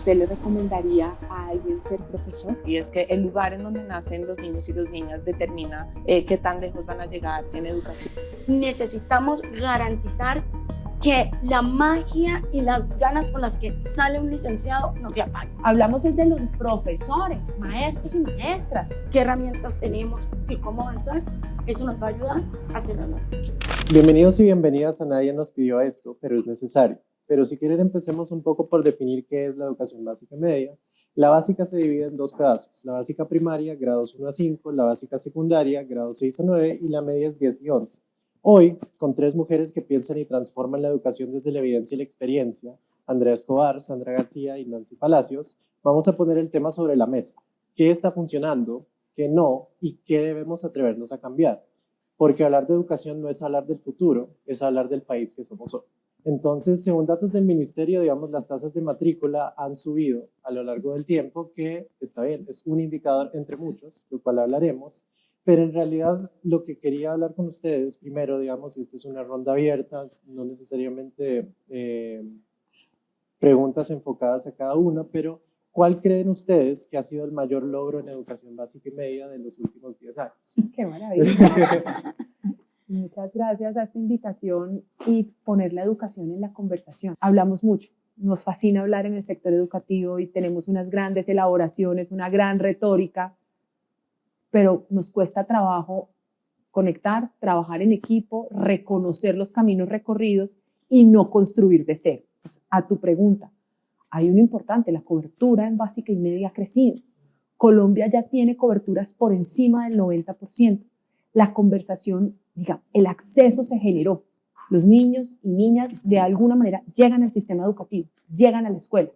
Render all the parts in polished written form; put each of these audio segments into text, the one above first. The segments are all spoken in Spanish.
usted le recomendaría a alguien ser profesor? Y es que el lugar en donde nacen los niños y las niñas determina qué tan lejos van a llegar en educación. Necesitamos garantizar que la magia y las ganas con las que sale un licenciado no se apaguen. Hablamos es de los profesores, maestros y maestras. ¿Qué herramientas tenemos y cómo avanzar? Eso nos va a ayudar a hacerlo. Bienvenidos y bienvenidas a Nadie nos pidió esto, pero es necesario. Pero si quieren empecemos un poco por definir qué es la educación básica y media. La básica se divide en dos pedazos, la básica primaria, grados 1 a 5, la básica secundaria, grados 6 a 9 y la media es 10 y 11. Hoy, con tres mujeres que piensan y transforman la educación desde la evidencia y la experiencia, Andrea Escobar, Sandra García y Nancy Palacios, vamos a poner el tema sobre la mesa. ¿Qué está funcionando? ¿Qué no? ¿Y qué debemos atrevernos a cambiar? Porque hablar de educación no es hablar del futuro, es hablar del país que somos hoy. Entonces, según datos del ministerio, digamos, las tasas de matrícula han subido a lo largo del tiempo, que está bien, es un indicador entre muchos, lo cual hablaremos, pero en realidad lo que quería hablar con ustedes, primero, digamos, esta es una ronda abierta, no necesariamente preguntas enfocadas a cada uno, pero ¿cuál creen ustedes que ha sido el mayor logro en educación básica y media de los últimos 10 años? ¡Qué maravilla! Muchas gracias a esta invitación y poner la educación en la conversación. Hablamos mucho, nos fascina hablar en el sector educativo y tenemos unas grandes elaboraciones, una gran retórica, pero nos cuesta trabajo conectar, trabajar en equipo, reconocer los caminos recorridos y no construir de cero. A tu pregunta, hay uno importante, la cobertura en básica y media ha crecido. Colombia ya tiene coberturas por encima del 90%. La conversación, digamos, el acceso se generó. Los niños y niñas de alguna manera llegan al sistema educativo, llegan a la escuela,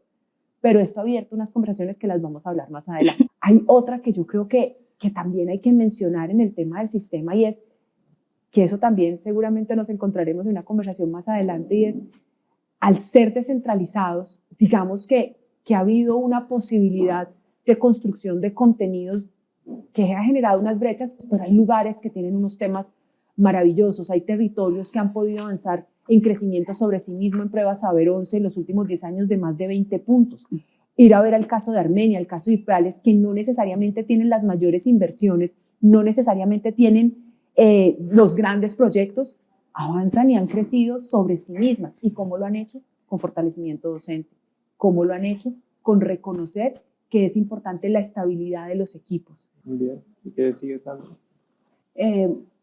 pero esto ha abierto unas conversaciones que las vamos a hablar más adelante. Hay otra que yo creo que también hay que mencionar en el tema del sistema y es que eso también seguramente nos encontraremos en una conversación más adelante y es, al ser descentralizados, digamos que ha habido una posibilidad de construcción de contenidos que ha generado unas brechas, pero hay lugares que tienen unos temas maravillosos, hay territorios que han podido avanzar en crecimiento sobre sí mismo en pruebas Saber 11 en los últimos 10 años de más de 20 puntos. Ir a ver el caso de Armenia, el caso de Ipiales, que no necesariamente tienen las mayores inversiones, no necesariamente tienen los grandes proyectos, avanzan y han crecido sobre sí mismas. ¿Y cómo lo han hecho? Con fortalecimiento docente. ¿Cómo lo han hecho? Con reconocer que es importante la estabilidad de los equipos. Muy bien, ¿qué sigue, Sandra?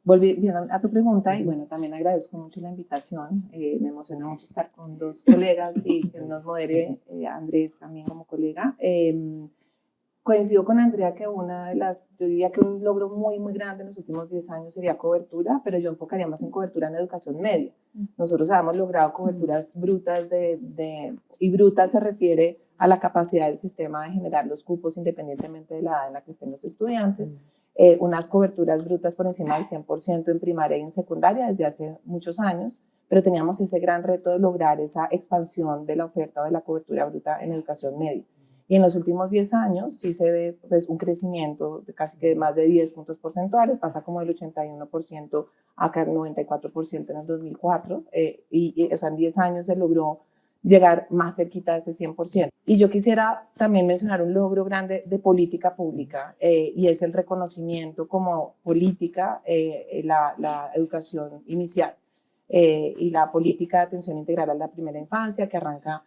Volviendo a tu pregunta, y bueno, también agradezco mucho la invitación, me emociona mucho estar con dos colegas y que nos modere Andrés también como colega. Coincido con Andrea que yo diría que un logro muy, muy grande en los últimos 10 años sería cobertura, pero yo enfocaría más en cobertura en educación media. Nosotros hemos logrado coberturas brutas y brutas se refiere a la capacidad del sistema de generar los cupos independientemente de la edad en la que estén los estudiantes. Unas coberturas brutas por encima del 100% en primaria y en secundaria desde hace muchos años, pero teníamos ese gran reto de lograr esa expansión de la oferta o de la cobertura bruta en educación media. Y en los últimos 10 años sí se ve pues, un crecimiento de casi que más de 10 puntos porcentuales, pasa como del 81% a el 94% en el 2004, o sea, en 10 años se logró llegar más cerquita de ese 100%. Y yo quisiera también mencionar un logro grande de política pública y es el reconocimiento como política la educación inicial. Y la política de atención integral a la primera infancia que arranca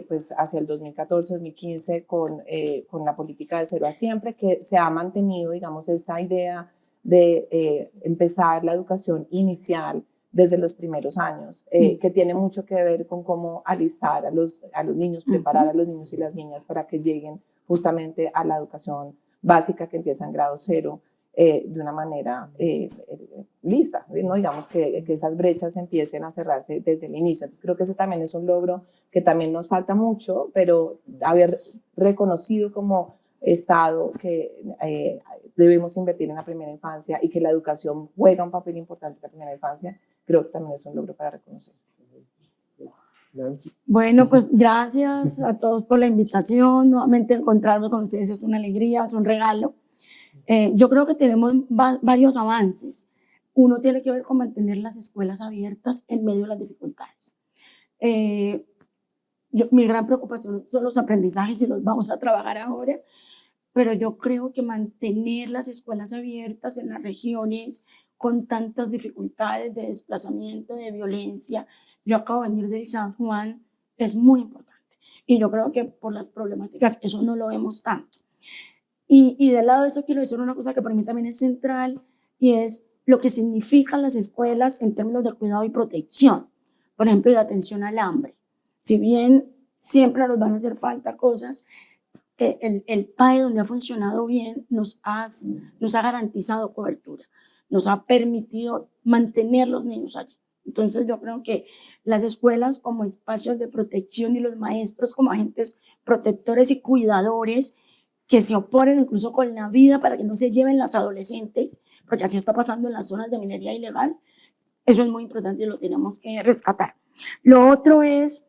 pues hacia el 2014-2015 con la política de cero a siempre, que se ha mantenido, digamos, esta idea de empezar la educación inicial desde los primeros años, que tiene mucho que ver con cómo alistar a los niños, preparar a los niños y las niñas para que lleguen justamente a la educación básica que empieza en grado cero, de una manera lista, ¿no? Digamos que esas brechas empiecen a cerrarse desde el inicio. Entonces creo que ese también es un logro que también nos falta mucho, pero haber reconocido como Estado que debemos invertir en la primera infancia y que la educación juega un papel importante en la primera infancia, creo que también es un logro para reconocer. Nancy. Bueno, pues gracias a todos por la invitación. Nuevamente encontrarnos con ustedes es una alegría, es un regalo. Yo creo que tenemos varios avances. Uno tiene que ver con mantener las escuelas abiertas en medio de las dificultades. Mi gran preocupación son los aprendizajes y los vamos a trabajar ahora, pero yo creo que mantener las escuelas abiertas en las regiones con tantas dificultades de desplazamiento, de violencia, yo acabo de venir del San Juan, es muy importante. Y yo creo que por las problemáticas eso no lo vemos tanto. Y del lado de eso quiero decir una cosa que para mí también es central, y es lo que significan las escuelas en términos de cuidado y protección, por ejemplo, de atención al hambre. Si bien siempre nos van a hacer falta cosas, el PAE, donde ha funcionado bien, nos ha garantizado cobertura, nos ha permitido mantener los niños allí. Entonces yo creo que las escuelas como espacios de protección y los maestros como agentes protectores y cuidadores que se oponen incluso con la vida para que no se lleven las adolescentes, porque así está pasando en las zonas de minería ilegal, eso es muy importante y lo tenemos que rescatar. Lo otro es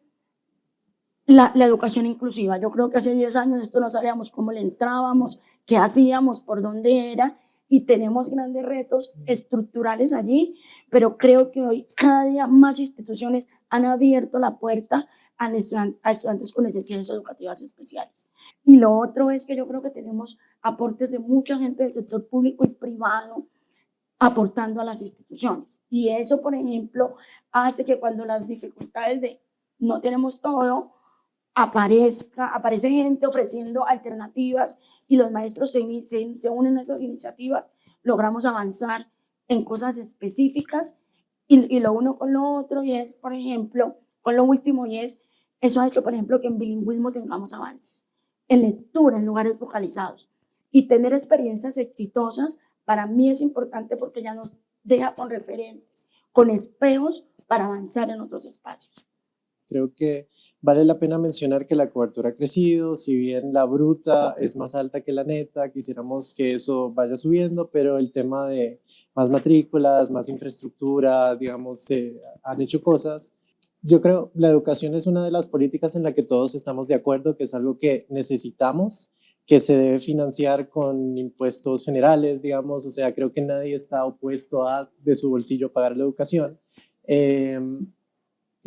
la educación inclusiva. Yo creo que hace 10 años esto no sabíamos cómo le entrábamos, qué hacíamos, por dónde era, y tenemos grandes retos estructurales allí, pero creo que hoy cada día más instituciones han abierto la puerta a estudiantes con necesidades educativas especiales. Y lo otro es que yo creo que tenemos aportes de mucha gente del sector público y privado aportando a las instituciones. Y eso, por ejemplo, hace que cuando las dificultades de no tenemos todo, aparece gente ofreciendo alternativas y los maestros se unen a esas iniciativas, logramos avanzar en cosas específicas y lo uno con lo otro, y es, por ejemplo, con lo último, y es, eso ha hecho, por ejemplo, que en bilingüismo tengamos avances, en lectura, en lugares focalizados, y tener experiencias exitosas, para mí es importante porque ya nos deja con referentes, con espejos para avanzar en otros espacios. Creo que vale la pena mencionar que la cobertura ha crecido, si bien la bruta es más alta que la neta, quisiéramos que eso vaya subiendo, pero el tema de más matrículas, más infraestructura, digamos, se han hecho cosas. Yo creo que la educación es una de las políticas en la que todos estamos de acuerdo, que es algo que necesitamos, que se debe financiar con impuestos generales, digamos, o sea, creo que nadie está opuesto a de su bolsillo pagar la educación.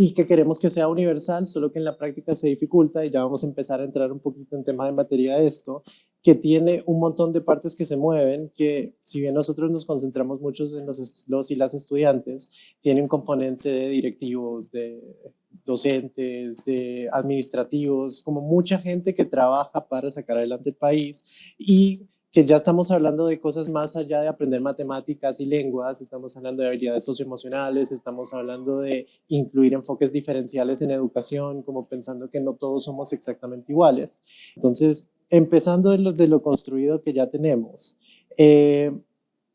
Y que queremos que sea universal, solo que en la práctica se dificulta, y ya vamos a empezar a entrar un poquito en tema de materia de esto, que tiene un montón de partes que se mueven, que si bien nosotros nos concentramos muchos en los y las estudiantes, tiene un componente de directivos, de docentes, de administrativos, como mucha gente que trabaja para sacar adelante el país, y que ya estamos hablando de cosas más allá de aprender matemáticas y lenguas, estamos hablando de habilidades socioemocionales, estamos hablando de incluir enfoques diferenciales en educación, como pensando que no todos somos exactamente iguales. Entonces, empezando de lo construido que ya tenemos,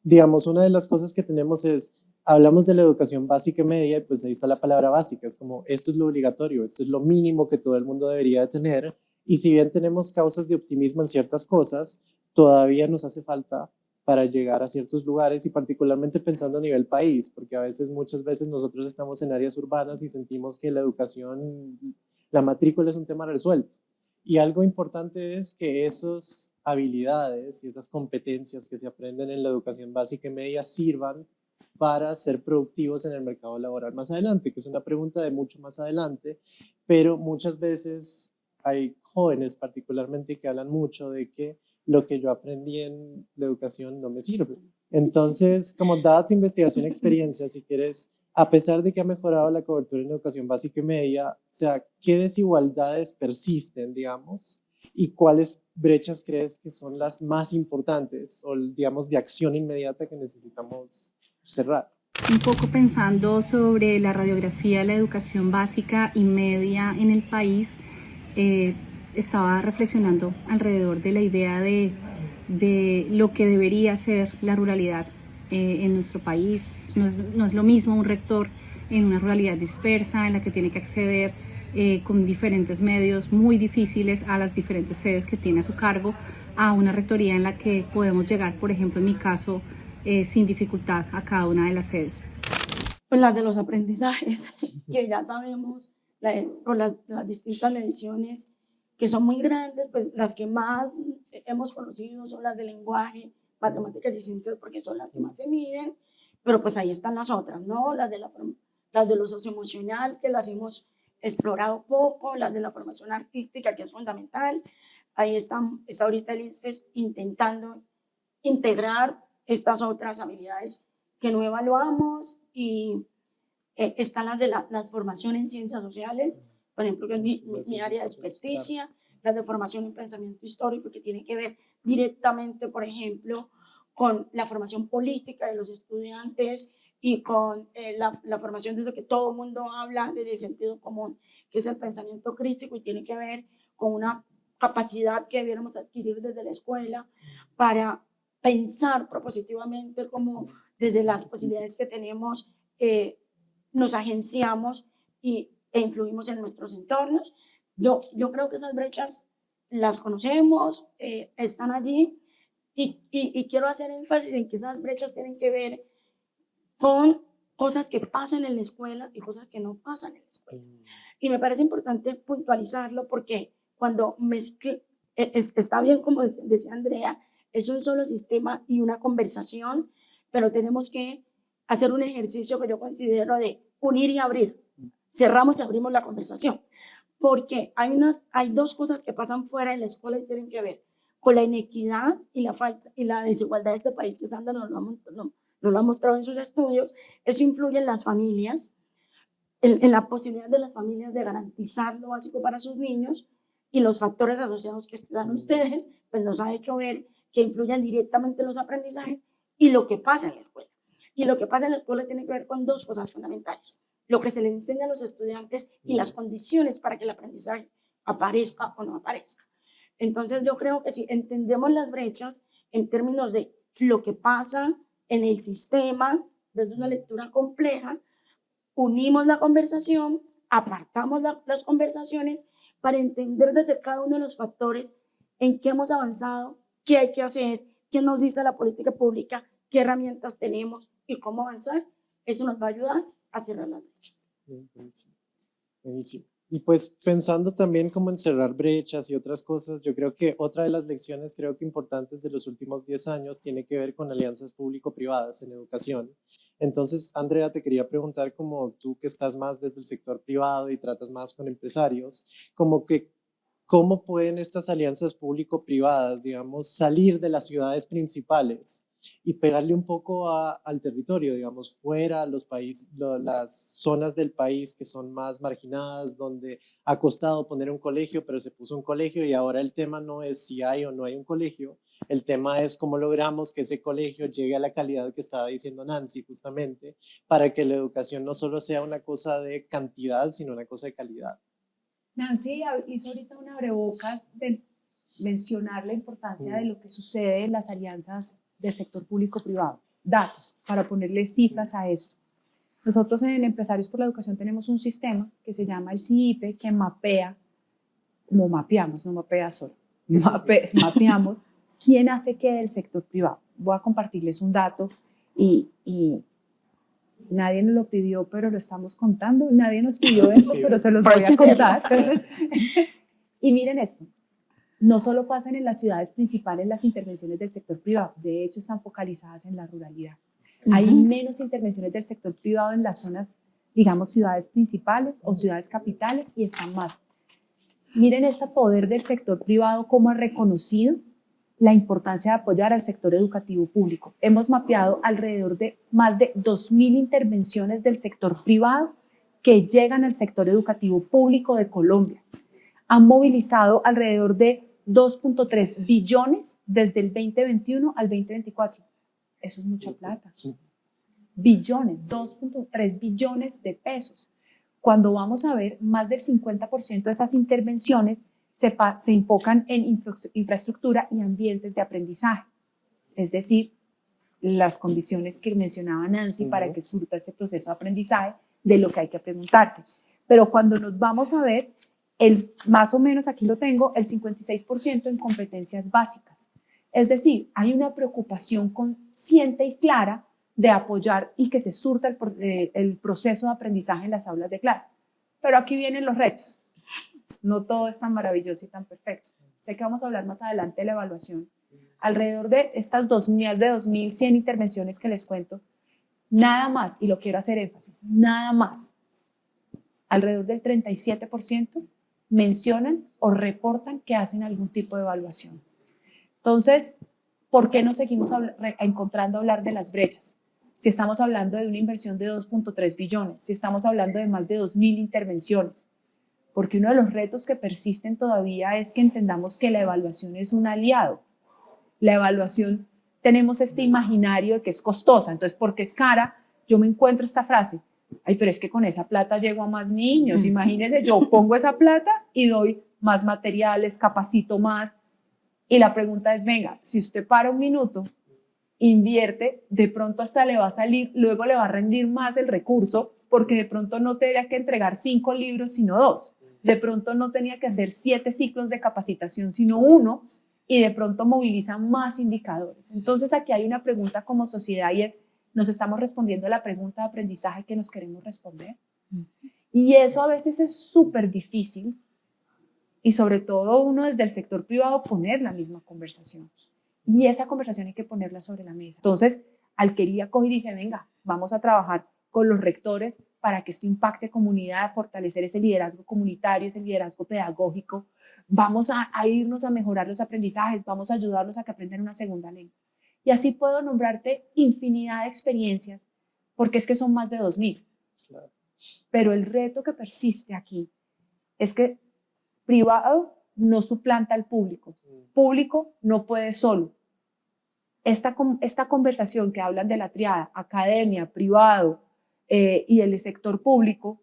digamos, una de las cosas que tenemos es, hablamos de la educación básica y media, y pues ahí está la palabra básica, es como, esto es lo obligatorio, esto es lo mínimo que todo el mundo debería de tener, y si bien tenemos causas de optimismo en ciertas cosas, todavía nos hace falta para llegar a ciertos lugares, y particularmente pensando a nivel país, porque a veces, muchas veces nosotros estamos en áreas urbanas y sentimos que la educación, la matrícula es un tema resuelto. Y algo importante es que esas habilidades y esas competencias que se aprenden en la educación básica y media sirvan para ser productivos en el mercado laboral más adelante, que es una pregunta de mucho más adelante, pero muchas veces hay jóvenes particularmente que hablan mucho de que lo que yo aprendí en la educación no me sirve. Entonces, como dada tu investigación y experiencia, si quieres, a pesar de que ha mejorado la cobertura en educación básica y media, o sea, ¿qué desigualdades persisten, digamos? ¿Y cuáles brechas crees que son las más importantes o, digamos, de acción inmediata que necesitamos cerrar? Un poco pensando sobre la radiografía de la educación básica y media en el país, estaba reflexionando alrededor de la idea de lo que debería ser la ruralidad en nuestro país. No es lo mismo un rector en una ruralidad dispersa en la que tiene que acceder con diferentes medios muy difíciles a las diferentes sedes que tiene a su cargo, a una rectoría en la que podemos llegar, por ejemplo, en mi caso, sin dificultad a cada una de las sedes. Pues las de los aprendizajes, que ya sabemos con las distintas mediciones que son muy grandes, pues las que más hemos conocido son las de lenguaje, matemáticas y ciencias, porque son las que más se miden, pero pues ahí están las otras, ¿no? Las de lo socioemocional, que las hemos explorado poco, las de la formación artística, que es fundamental. Ahí está ahorita el ISFES intentando integrar estas otras habilidades que no evaluamos, y están las de la formación en ciencias sociales, por ejemplo, que es mi área de experticia, las de formación en pensamiento histórico, que tiene que ver directamente, por ejemplo, con la formación política de los estudiantes y con la formación de lo que todo el mundo habla desde el sentido común, que es el pensamiento crítico, y tiene que ver con una capacidad que debiéramos adquirir desde la escuela para pensar propositivamente cómo desde las posibilidades que tenemos nos agenciamos e influimos en nuestros entornos. Yo creo que esas brechas las conocemos, están allí, y quiero hacer énfasis en que esas brechas tienen que ver con cosas que pasan en la escuela y cosas que no pasan en la escuela. Y me parece importante puntualizarlo porque cuando está bien, como decía Andrea, es un solo sistema y una conversación, pero tenemos que hacer un ejercicio que yo considero de unir y abrir. Cerramos y abrimos la conversación, porque hay dos cosas que pasan fuera de la escuela y tienen que ver con la inequidad y la falta y la desigualdad de este país, que Sandra nos lo ha mostrado en sus estudios. Eso influye en las familias, en la posibilidad de las familias de garantizar lo básico para sus niños, y los factores asociados que estudian ustedes, pues nos ha hecho ver que influyen directamente en los aprendizajes y lo que pasa en la escuela. Y lo que pasa en la escuela tiene que ver con dos cosas fundamentales: lo que se le enseña a los estudiantes y las condiciones para que el aprendizaje aparezca o no aparezca. Entonces yo creo que si entendemos las brechas en términos de lo que pasa en el sistema, desde una lectura compleja, unimos la conversación, apartamos las conversaciones para entender desde cada uno de los factores en qué hemos avanzado, qué hay que hacer, qué nos dice la política pública, qué herramientas tenemos y cómo avanzar. Eso nos va a ayudar a cerrar las brechas. Buenísimo. Buenísimo. Y pues pensando también como en cerrar brechas y otras cosas, yo creo que otra de las lecciones creo que importantes de los últimos 10 años tiene que ver con alianzas público-privadas en educación. Entonces, Andrea, te quería preguntar, como tú que estás más desde el sector privado y tratas más con empresarios, como que cómo pueden estas alianzas público-privadas, digamos, salir de las ciudades principales y pegarle un poco al territorio, digamos, fuera, los países, las zonas del país que son más marginadas, donde ha costado poner un colegio, pero se puso un colegio, y ahora el tema no es si hay o no hay un colegio, el tema es cómo logramos que ese colegio llegue a la calidad que estaba diciendo Nancy, justamente, para que la educación no solo sea una cosa de cantidad, sino una cosa de calidad. Nancy hizo ahorita un abrebocas de mencionar la importancia de lo que sucede en las alianzas del sector público-privado. Datos, para ponerle cifras a esto. Nosotros en Empresarios por la Educación tenemos un sistema que se llama el CIIPE, que mapea, como mapeamos, no mapea solo, mapeamos quién hace qué del sector privado. Voy a compartirles un dato y nadie nos lo pidió, pero lo estamos contando. Nadie nos pidió esto, pero se los voy a contar. Y miren esto. No solo pasan en las ciudades principales las intervenciones del sector privado, de hecho están focalizadas en la ruralidad. Hay menos intervenciones del sector privado en las zonas, digamos, ciudades principales o ciudades capitales, y están más. Miren este poder del sector privado, cómo ha reconocido la importancia de apoyar al sector educativo público. Hemos mapeado alrededor de más de 2.000 intervenciones del sector privado que llegan al sector educativo público de Colombia. Han movilizado alrededor de 2.3 billones desde el 2021 al 2024. Eso es mucha plata. Billones, 2.3 billones de pesos. Cuando vamos a ver, más del 50% de esas intervenciones se enfocan en infraestructura y ambientes de aprendizaje. Es decir, las condiciones que mencionaba Nancy para que surta este proceso de aprendizaje, de lo que hay que preguntarse. Pero cuando nos vamos a ver, más o menos, aquí lo tengo, el 56% en competencias básicas. Es decir, hay una preocupación consciente y clara de apoyar y que se surta el proceso de aprendizaje en las aulas de clase. Pero aquí vienen los retos. No todo es tan maravilloso y tan perfecto. Sé que vamos a hablar más adelante de la evaluación. Alrededor de estas más de 2.100 intervenciones que les cuento, nada más, y lo quiero hacer énfasis, nada más alrededor del 37% mencionan o reportan que hacen algún tipo de evaluación. Entonces, ¿por qué no seguimos encontrando hablar de las brechas? Si estamos hablando de una inversión de 2.3 billones, si estamos hablando de más de 2.000 intervenciones, porque uno de los retos que persisten todavía es que entendamos que la evaluación es un aliado. La evaluación, tenemos este imaginario de que es costosa, entonces porque es cara, yo me encuentro esta frase, ay, pero es que con esa plata llego a más niños, imagínense, yo pongo esa plata y doy más materiales, capacito más, y la pregunta es, venga, si usted para un minuto, invierte, de pronto hasta le va a salir, luego le va a rendir más el recurso, porque de pronto no tenía que entregar 5 libros, sino 2, de pronto no tenía que hacer 7 ciclos de capacitación, sino 1, y de pronto moviliza más indicadores. Entonces aquí hay una pregunta como sociedad y es, ¿nos estamos respondiendo a la pregunta de aprendizaje que nos queremos responder? Y eso a veces es súper difícil y sobre todo uno desde el sector privado poner la misma conversación. Y esa conversación hay que ponerla sobre la mesa. Entonces, Alquería coge y dice, venga, vamos a trabajar con los rectores para que esto impacte comunidad, fortalecer ese liderazgo comunitario, ese liderazgo pedagógico. Vamos a irnos a mejorar los aprendizajes, vamos a ayudarlos a que aprendan una segunda lengua. Y así puedo nombrarte infinidad de experiencias, porque es que son más de 2.000. Claro. Pero el reto que persiste aquí es que privado no suplanta al público. Público no puede solo. Esta conversación que hablan de la triada, academia, privado y el sector público,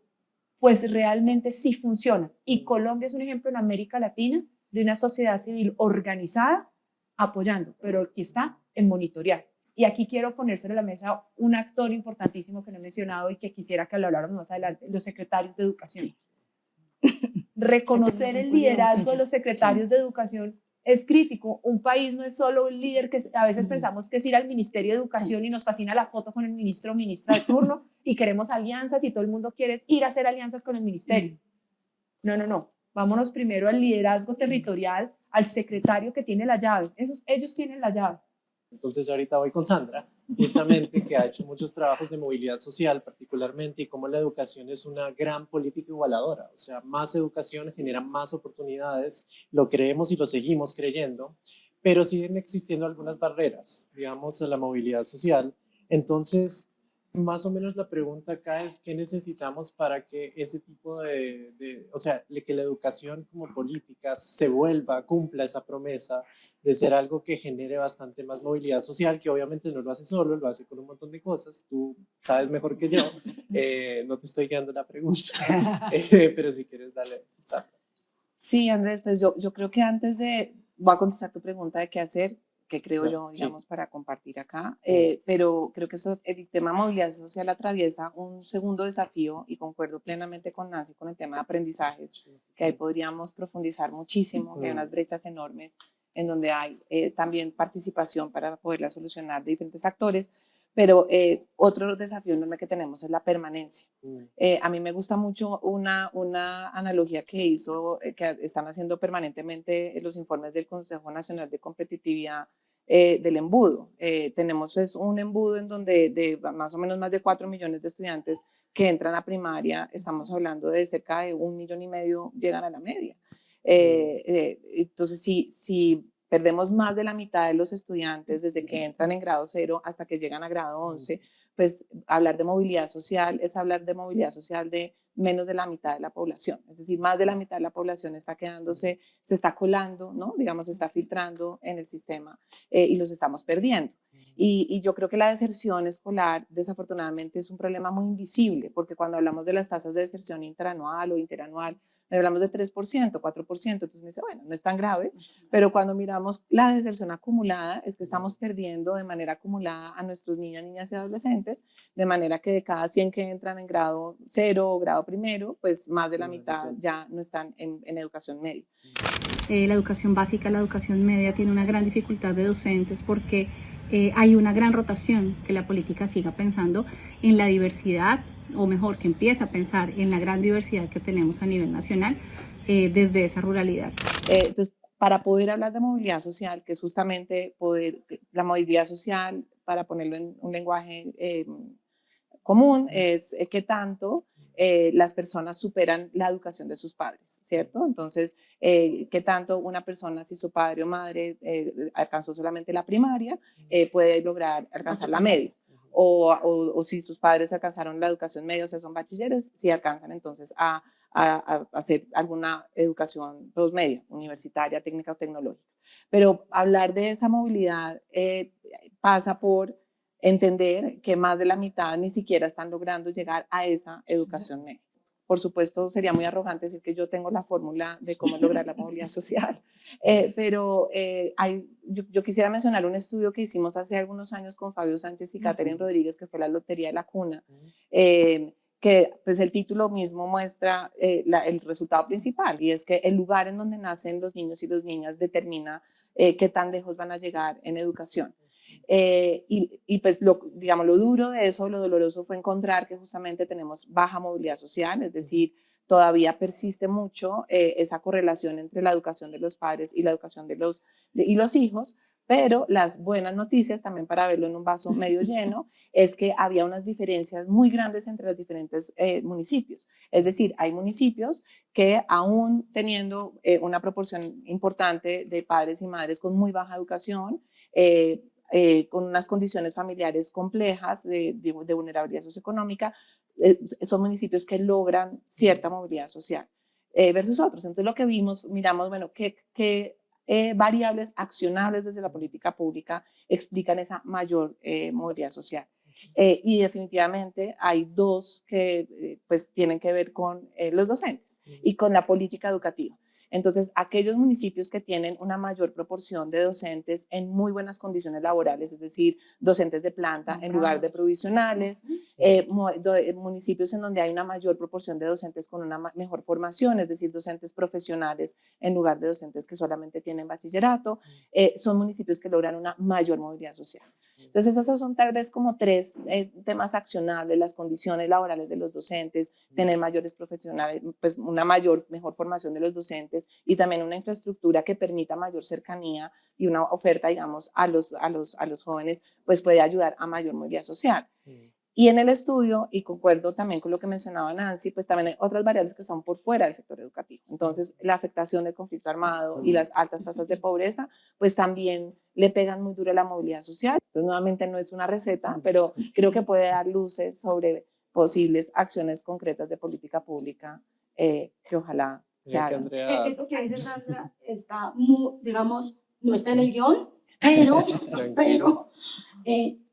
pues realmente sí funciona. Y Colombia es un ejemplo en América Latina de una sociedad civil organizada apoyando, pero aquí está en monitorear. Y aquí quiero poner sobre la mesa un actor importantísimo que no he mencionado y que quisiera que lo habláramos más adelante, los secretarios de educación. Reconocer el liderazgo de los secretarios de educación es crítico. Un país no es solo un líder que a veces pensamos que es ir al Ministerio de Educación y nos fascina la foto con el ministro o ministra de turno y queremos alianzas y todo el mundo quiere ir a hacer alianzas con el ministerio. No. Vámonos primero al liderazgo territorial, al secretario que tiene la llave. Ellos tienen la llave. Entonces ahorita voy con Sandra, justamente que ha hecho muchos trabajos de movilidad social particularmente y cómo la educación es una gran política igualadora, o sea, más educación genera más oportunidades, lo creemos y lo seguimos creyendo, pero siguen existiendo algunas barreras, digamos, a la movilidad social. Entonces, más o menos la pregunta acá es ¿qué necesitamos para que ese tipo o sea, que la educación como política se vuelva, cumpla esa promesa de ser algo que genere bastante más movilidad social, que obviamente no lo hace solo, lo hace con un montón de cosas, tú sabes mejor que yo, no te estoy guiando la pregunta, pero si quieres dale. Sí, Andrés, pues yo creo que voy a contestar tu pregunta de qué hacer, que creo yo, digamos, para compartir acá, pero creo que el tema movilidad social atraviesa un segundo desafío y concuerdo plenamente con Nancy con el tema de aprendizajes, que ahí podríamos profundizar muchísimo, que hay unas brechas enormes en donde hay también participación para poderla solucionar de diferentes actores, pero otro desafío enorme que tenemos es la permanencia. A mí me gusta mucho una analogía que que están haciendo permanentemente los informes del Consejo Nacional de Competitividad del embudo. Tenemos un embudo en donde de más o menos más de 4 millones de estudiantes que entran a primaria, estamos hablando de cerca de 1,5 millones llegan a la media. Entonces, si perdemos más de la mitad de los estudiantes desde que entran en grado 0 hasta que llegan a grado 11, pues hablar de movilidad social es hablar de movilidad social de menos de la mitad de la población, es decir, más de la mitad de la población está quedándose, se está colando, ¿no? Digamos, se está filtrando en el sistema y los estamos perdiendo. Y yo creo que la deserción escolar, desafortunadamente, es un problema muy invisible, porque cuando hablamos de las tasas de deserción interanual o interanual, hablamos de 3%, 4%, entonces me dice, bueno, no es tan grave, pero cuando miramos la deserción acumulada, es que estamos perdiendo de manera acumulada a nuestros niños, niñas y adolescentes, de manera que de cada 100 que entran en grado 0 o grado primero, pues más de la mitad ya no están en educación media. La educación básica, la educación media tiene una gran dificultad de docentes porque hay una gran rotación, que la política siga pensando en la diversidad, o mejor, que empiece a pensar en la gran diversidad que tenemos a nivel nacional desde esa ruralidad. Entonces, para poder hablar de movilidad social, que es justamente la movilidad social, para ponerlo en un lenguaje común, es qué tanto las personas superan la educación de sus padres, ¿cierto? Entonces, ¿qué tanto una persona, si su padre o madre alcanzó solamente la primaria, puede lograr alcanzar la media? O si sus padres alcanzaron la educación media, o sea, son bachilleres, si alcanzan entonces a hacer alguna educación postmedia, universitaria, técnica o tecnológica. Pero hablar de esa movilidad pasa por entender que más de la mitad ni siquiera están logrando llegar a esa educación media. Por supuesto, sería muy arrogante decir que yo tengo la fórmula de cómo lograr la movilidad social, pero yo quisiera mencionar un estudio que hicimos hace algunos años con Fabio Sánchez y Catherine Rodríguez, que fue la Lotería de la Cuna, que pues el título mismo muestra el resultado principal, y es que el lugar en donde nacen los niños y las niñas determina qué tan lejos van a llegar en educación. Y pues digamos, lo duro de eso, lo doloroso fue encontrar que justamente tenemos baja movilidad social, es decir, todavía persiste mucho esa correlación entre la educación de los padres y la educación de los hijos, pero las buenas noticias, también para verlo en un vaso medio lleno, es que había unas diferencias muy grandes entre los diferentes municipios. Es decir, hay municipios que aún teniendo una proporción importante de padres y madres con muy baja educación, con unas condiciones familiares complejas de vulnerabilidad socioeconómica, son municipios que logran cierta movilidad social versus otros. Entonces lo que miramos, bueno, qué variables accionables desde la política pública explican esa mayor movilidad social. Y definitivamente hay dos que pues tienen que ver con los docentes y con la política educativa. Entonces, aquellos municipios que tienen una mayor proporción de docentes en muy buenas condiciones laborales, es decir, docentes de planta en lugar de provisionales, municipios en donde hay una mayor proporción de docentes con una mejor formación, es decir, docentes profesionales en lugar de docentes que solamente tienen bachillerato, son municipios que logran una mayor movilidad social. Entonces, esos son tal vez como tres temas accionables: las condiciones laborales de los docentes, tener mayores profesionales, pues una mejor formación de los docentes, y también una infraestructura que permita mayor cercanía y una oferta, digamos, a los jóvenes, pues puede ayudar a mayor movilidad social. Y en el estudio, y concuerdo también con lo que mencionaba Nancy, pues también hay otras variables que están por fuera del sector educativo. Entonces, la afectación del conflicto armado y las altas tasas de pobreza, pues también le pegan muy duro a la movilidad social. Entonces, nuevamente no es una receta, pero creo que puede dar luces sobre posibles acciones concretas de política pública que ojalá se hagan. Eso que dice Sandra está muy, digamos, no está en el guión, pero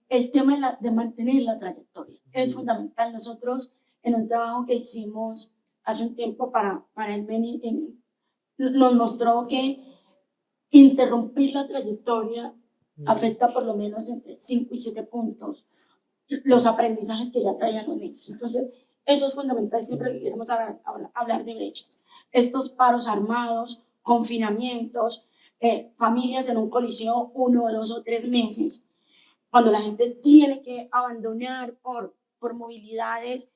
el tema de mantener la trayectoria es fundamental. Nosotros, en un trabajo que hicimos hace un tiempo para el MENI, nos mostró que interrumpir la trayectoria afecta por lo menos entre 5 y 7 puntos los aprendizajes que ya traían los niños. Entonces, eso es fundamental siempre que queremos hablar de brechas. Estos paros armados, confinamientos, familias en un coliseo 1, 2 o 3 meses, cuando la gente tiene que abandonar por movilidades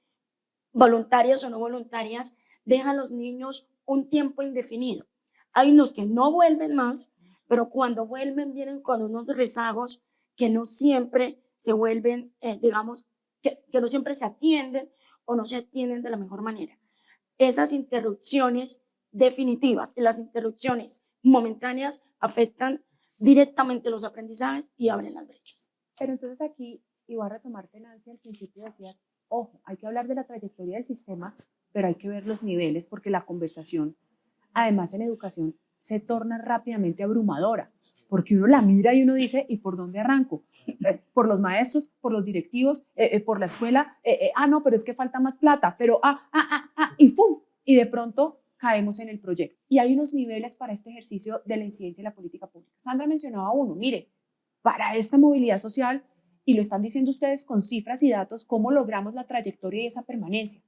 voluntarias o no voluntarias, deja a los niños un tiempo indefinido. Hay unos que no vuelven más, pero cuando vuelven vienen con unos rezagos que no siempre se vuelven, digamos, que no siempre se atienden o no se atienden de la mejor manera. Esas interrupciones definitivas y las interrupciones momentáneas afectan directamente los aprendizajes y abren las brechas. Pero entonces aquí, y voy a retomarte, Nancy, al principio decías, ojo, hay que hablar de la trayectoria del sistema, pero hay que ver los niveles, porque la conversación, además en educación, se torna rápidamente abrumadora, porque uno la mira y uno dice, ¿y por dónde arranco? ¿Por los maestros, por los directivos, por la escuela? No, pero es que falta más plata, pero y ¡fum! Y de pronto caemos en el proyecto. Y hay unos niveles para este ejercicio de la incidencia y la política pública. Sandra mencionaba uno, mire, para esta movilidad social, y lo están diciendo ustedes con cifras y datos, ¿cómo logramos la trayectoria y esa permanencia?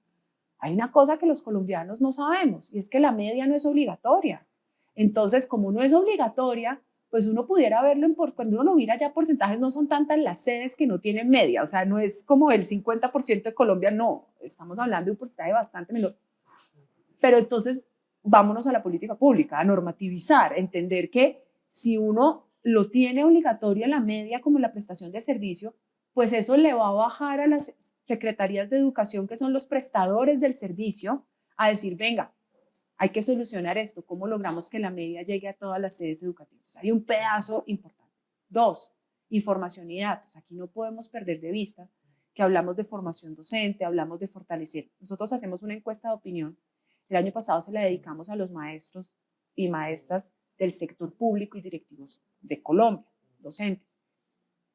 Hay una cosa que los colombianos no sabemos, y es que la media no es obligatoria. Entonces, como no es obligatoria, pues uno pudiera verlo, cuando uno lo mira ya porcentajes, no son tantas las sedes que no tienen media, o sea, no es como el 50% de Colombia, no, estamos hablando de un porcentaje bastante menor. Pero entonces, vámonos a la política pública, a normativizar, entender que si uno lo tiene obligatorio en la media como la prestación del servicio, pues eso le va a bajar a las secretarías de educación, que son los prestadores del servicio, a decir, venga, hay que solucionar esto, ¿cómo logramos que la media llegue a todas las sedes educativas? Hay un pedazo importante. 2, información y datos. Aquí no podemos perder de vista que hablamos de formación docente, hablamos de fortalecer. Nosotros hacemos una encuesta de opinión. El año pasado se la dedicamos a los maestros y maestras del sector público y directivos de Colombia, docentes.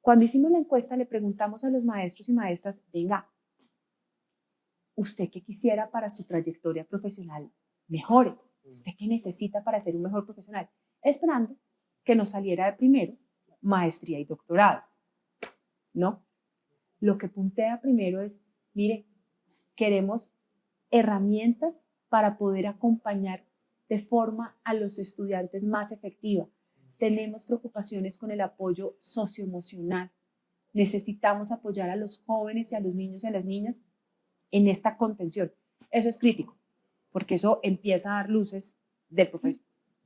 Cuando hicimos la encuesta le preguntamos a los maestros y maestras, venga, ¿usted qué quisiera para su trayectoria profesional mejore? ¿Usted qué necesita para ser un mejor profesional? Esperando que nos saliera de primero maestría y doctorado, ¿no? Lo que puntea primero es, mire, queremos herramientas para poder acompañar de forma a los estudiantes más efectiva. Tenemos preocupaciones con el apoyo socioemocional. Necesitamos apoyar a los jóvenes y a los niños y a las niñas en esta contención. Eso es crítico, porque eso empieza a dar luces del profesor,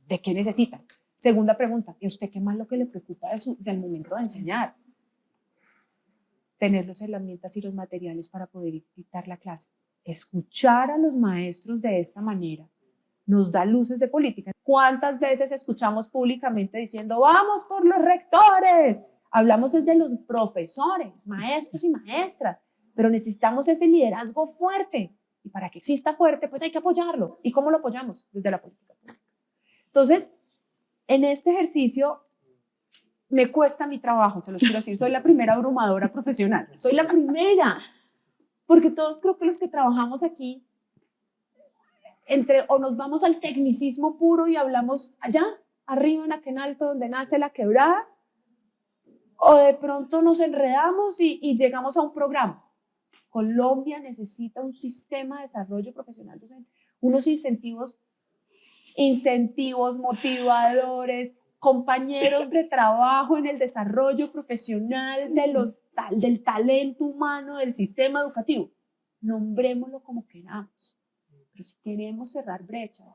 de qué necesitan. Segunda pregunta, ¿y a usted qué más lo que le preocupa del momento de enseñar? Tener las herramientas y los materiales para poder dictar la clase. Escuchar a los maestros de esta manera nos da luces de política. ¿Cuántas veces escuchamos públicamente diciendo, vamos por los rectores? Hablamos es de los profesores, maestros y maestras, pero necesitamos ese liderazgo fuerte. Y para que exista fuerte, pues hay que apoyarlo. ¿Y cómo lo apoyamos? Desde la política pública. Entonces, en este ejercicio me cuesta mi trabajo, se los quiero decir, soy la primera abrumadora profesional, soy la primera, porque todos creo que los que trabajamos aquí, o nos vamos al tecnicismo puro y hablamos allá, arriba en aquel alto donde nace la quebrada, o de pronto nos enredamos y llegamos a un programa. Colombia necesita un sistema de desarrollo profesional docente, unos incentivos motivadores, compañeros de trabajo en el desarrollo profesional del talento humano del sistema educativo. Nombrémoslo como queramos, pero si queremos cerrar brechas,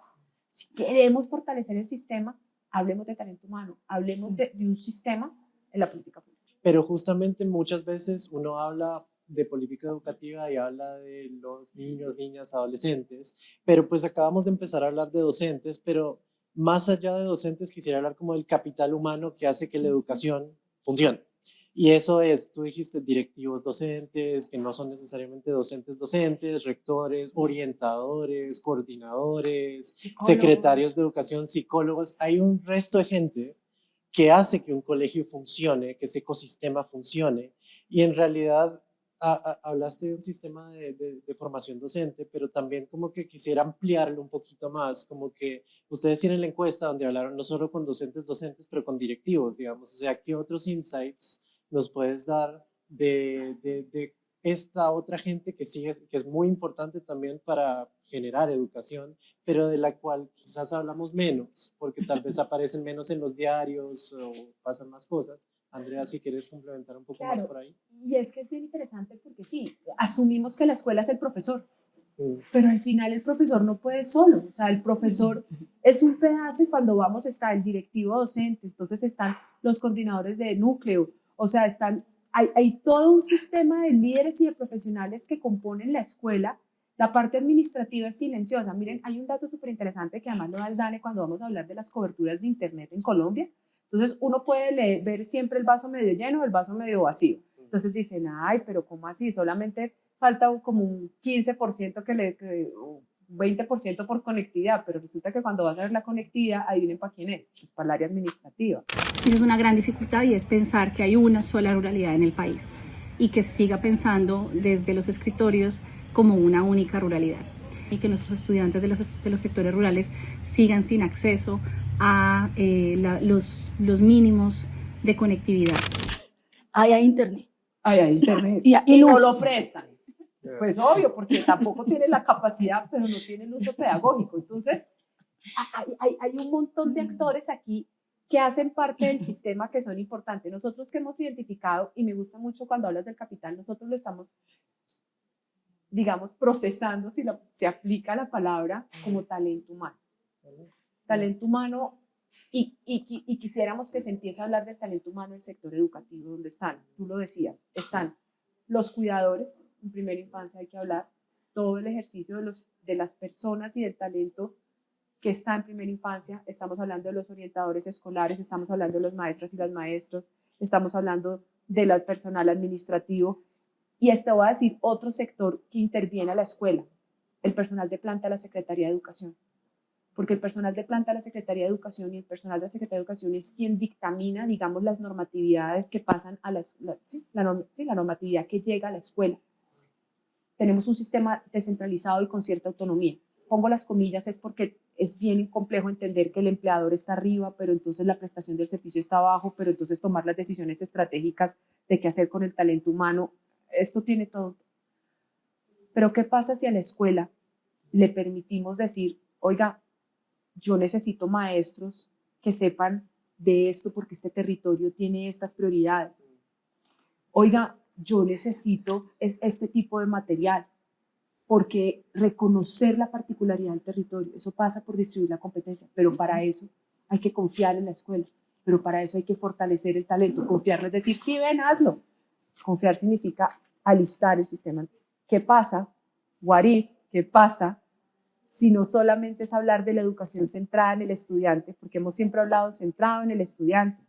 si queremos fortalecer el sistema, hablemos de talento humano, hablemos de un sistema en la política pública. Pero justamente muchas veces uno habla de política educativa y habla de los niños, niñas, adolescentes, pero pues acabamos de empezar a hablar de docentes, pero más allá de docentes quisiera hablar como del capital humano que hace que la educación funcione. Y eso es, tú dijiste directivos docentes, que no son necesariamente docentes, rectores, orientadores, coordinadores, secretarios de educación, psicólogos. Hay un resto de gente que hace que un colegio funcione, que ese ecosistema funcione. Y en realidad hablaste de un sistema de formación docente, pero también como que quisiera ampliarlo un poquito más, como que ustedes tienen la encuesta donde hablaron no solo con docentes, pero con directivos, digamos. O sea, ¿qué otros insights nos puedes dar de esta otra gente que sigue, que es muy importante también para generar educación, pero de la cual quizás hablamos menos, porque tal vez aparecen menos en los diarios o pasan más cosas? Andrea, si quieres complementar un poco más por ahí. Y es que es bien interesante porque sí, asumimos que la escuela es el profesor, pero al final el profesor no puede solo, o sea, el profesor es un pedazo y cuando vamos está el directivo docente, entonces están los coordinadores de núcleo, o sea, hay todo un sistema de líderes y de profesionales que componen la escuela. La parte administrativa es silenciosa. Miren, hay un dato súper interesante que además lo da el DANE cuando vamos a hablar de las coberturas de internet en Colombia. Entonces uno puede ver siempre el vaso medio lleno o el vaso medio vacío. Entonces dicen, ay, pero ¿cómo así? Solamente falta como un 15% un 20% por conectividad, pero resulta que cuando vas a ver la conectividad, adivinen para quién es, pues para el área administrativa. Es una gran dificultad y es pensar que hay una sola ruralidad en el país y que se siga pensando desde los escritorios como una única ruralidad y que nuestros estudiantes de los sectores rurales sigan sin acceso a los mínimos de conectividad. Hay internet. Hay internet. Y no lo prestan. Pues obvio, porque tampoco tienen la capacidad, pero no tienen uso pedagógico. Entonces, hay un montón de actores aquí que hacen parte del sistema que son importantes. Nosotros que hemos identificado, y me gusta mucho cuando hablas del capital, nosotros lo estamos, digamos, procesando, si se aplica la palabra, como talento humano. Talento humano, y quisiéramos que se empiece a hablar del talento humano en el sector educativo, donde están, tú lo decías, están Los cuidadores, en primera infancia hay que hablar, todo el ejercicio de las personas y del talento que está en primera infancia. Estamos hablando de los orientadores escolares, estamos hablando de los maestras y las maestros, estamos hablando del personal administrativo, y voy a decir otro sector que interviene a la escuela, el personal de planta de la Secretaría de Educación. Porque el personal de planta de la Secretaría de Educación y el personal de la Secretaría de Educación es quien dictamina, digamos, las normatividades que pasan a la normatividad que llega a la escuela. Tenemos un sistema descentralizado y con cierta autonomía. Pongo las comillas es porque es bien complejo entender que el empleador está arriba, pero entonces la prestación del servicio está abajo, pero entonces tomar las decisiones estratégicas de qué hacer con el talento humano, esto tiene todo. Pero ¿qué pasa si a la escuela le permitimos decir, oiga, yo necesito maestros que sepan de esto porque este territorio tiene estas prioridades? Oiga, yo necesito este tipo de material, porque reconocer la particularidad del territorio, eso pasa por distribuir la competencia, pero para eso hay que confiar en la escuela, pero para eso hay que fortalecer el talento. Confiar no es decir, sí, ven, hazlo. Confiar significa alistar el sistema. ¿Qué pasa? What if? ¿Qué pasa si no solamente es hablar de la educación centrada en el estudiante? Porque hemos siempre hablado centrado en el estudiante.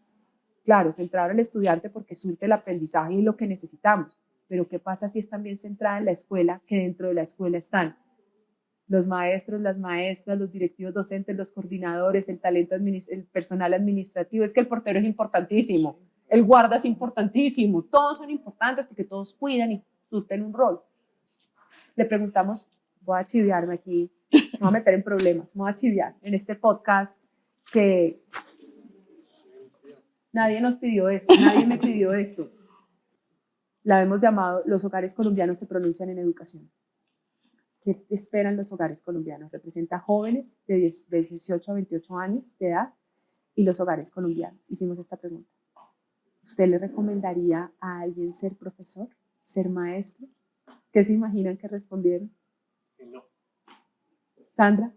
Claro, centrado en el estudiante porque surte el aprendizaje y lo que necesitamos. Pero ¿qué pasa si es también centrada en la escuela, que dentro de la escuela están los maestros, las maestras, los directivos docentes, los coordinadores, el talento, el personal administrativo? Es que el portero es importantísimo, el guarda es importantísimo, todos son importantes porque todos cuidan y surten un rol. Le preguntamos, voy a chiviarme aquí, me voy a meter en problemas, me voy a chiviar en este podcast que nadie nos pidió esto, nadie me pidió esto. La hemos llamado Los Hogares Colombianos se pronuncian en educación. ¿Qué esperan los hogares colombianos? Representa jóvenes de 18 a 28 años de edad y los hogares colombianos. Hicimos esta pregunta. ¿Usted le recomendaría a alguien ser profesor, ser maestro? ¿Qué se imaginan que respondieron? Que no. Sandra.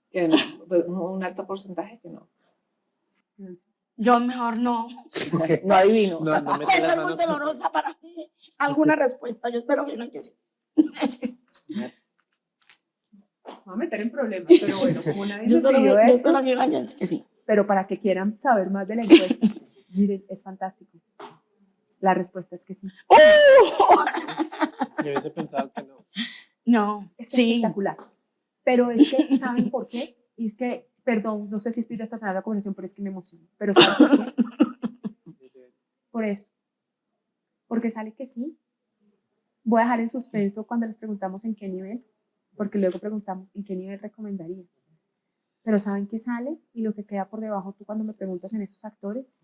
Que no, pues, un alto porcentaje que no. Yo mejor no. No adivino. No, no meto Puede las ser muy manos. dolorosa para mí alguna respuesta. Yo espero que no, que sí. Me voy a meter en problemas, pero bueno, como nadie Yo me pidió espero esto, que vayan, que sí. pero para que quieran saber más de la encuesta, miren, es fantástico. La respuesta es que sí. Yo hubiese pensado que no. No, Es sí. espectacular. Pero es que, ¿saben por qué? Y es que, perdón, no sé si estoy desatando la conversación, pero es que me emociono. Pero ¿saben por qué? Por esto. Porque sale que sí. Voy a dejar en suspenso cuando les preguntamos en qué nivel, porque luego preguntamos en qué nivel recomendaría. Pero ¿saben qué sale? Y lo que queda por debajo, tú cuando me preguntas en estos actores,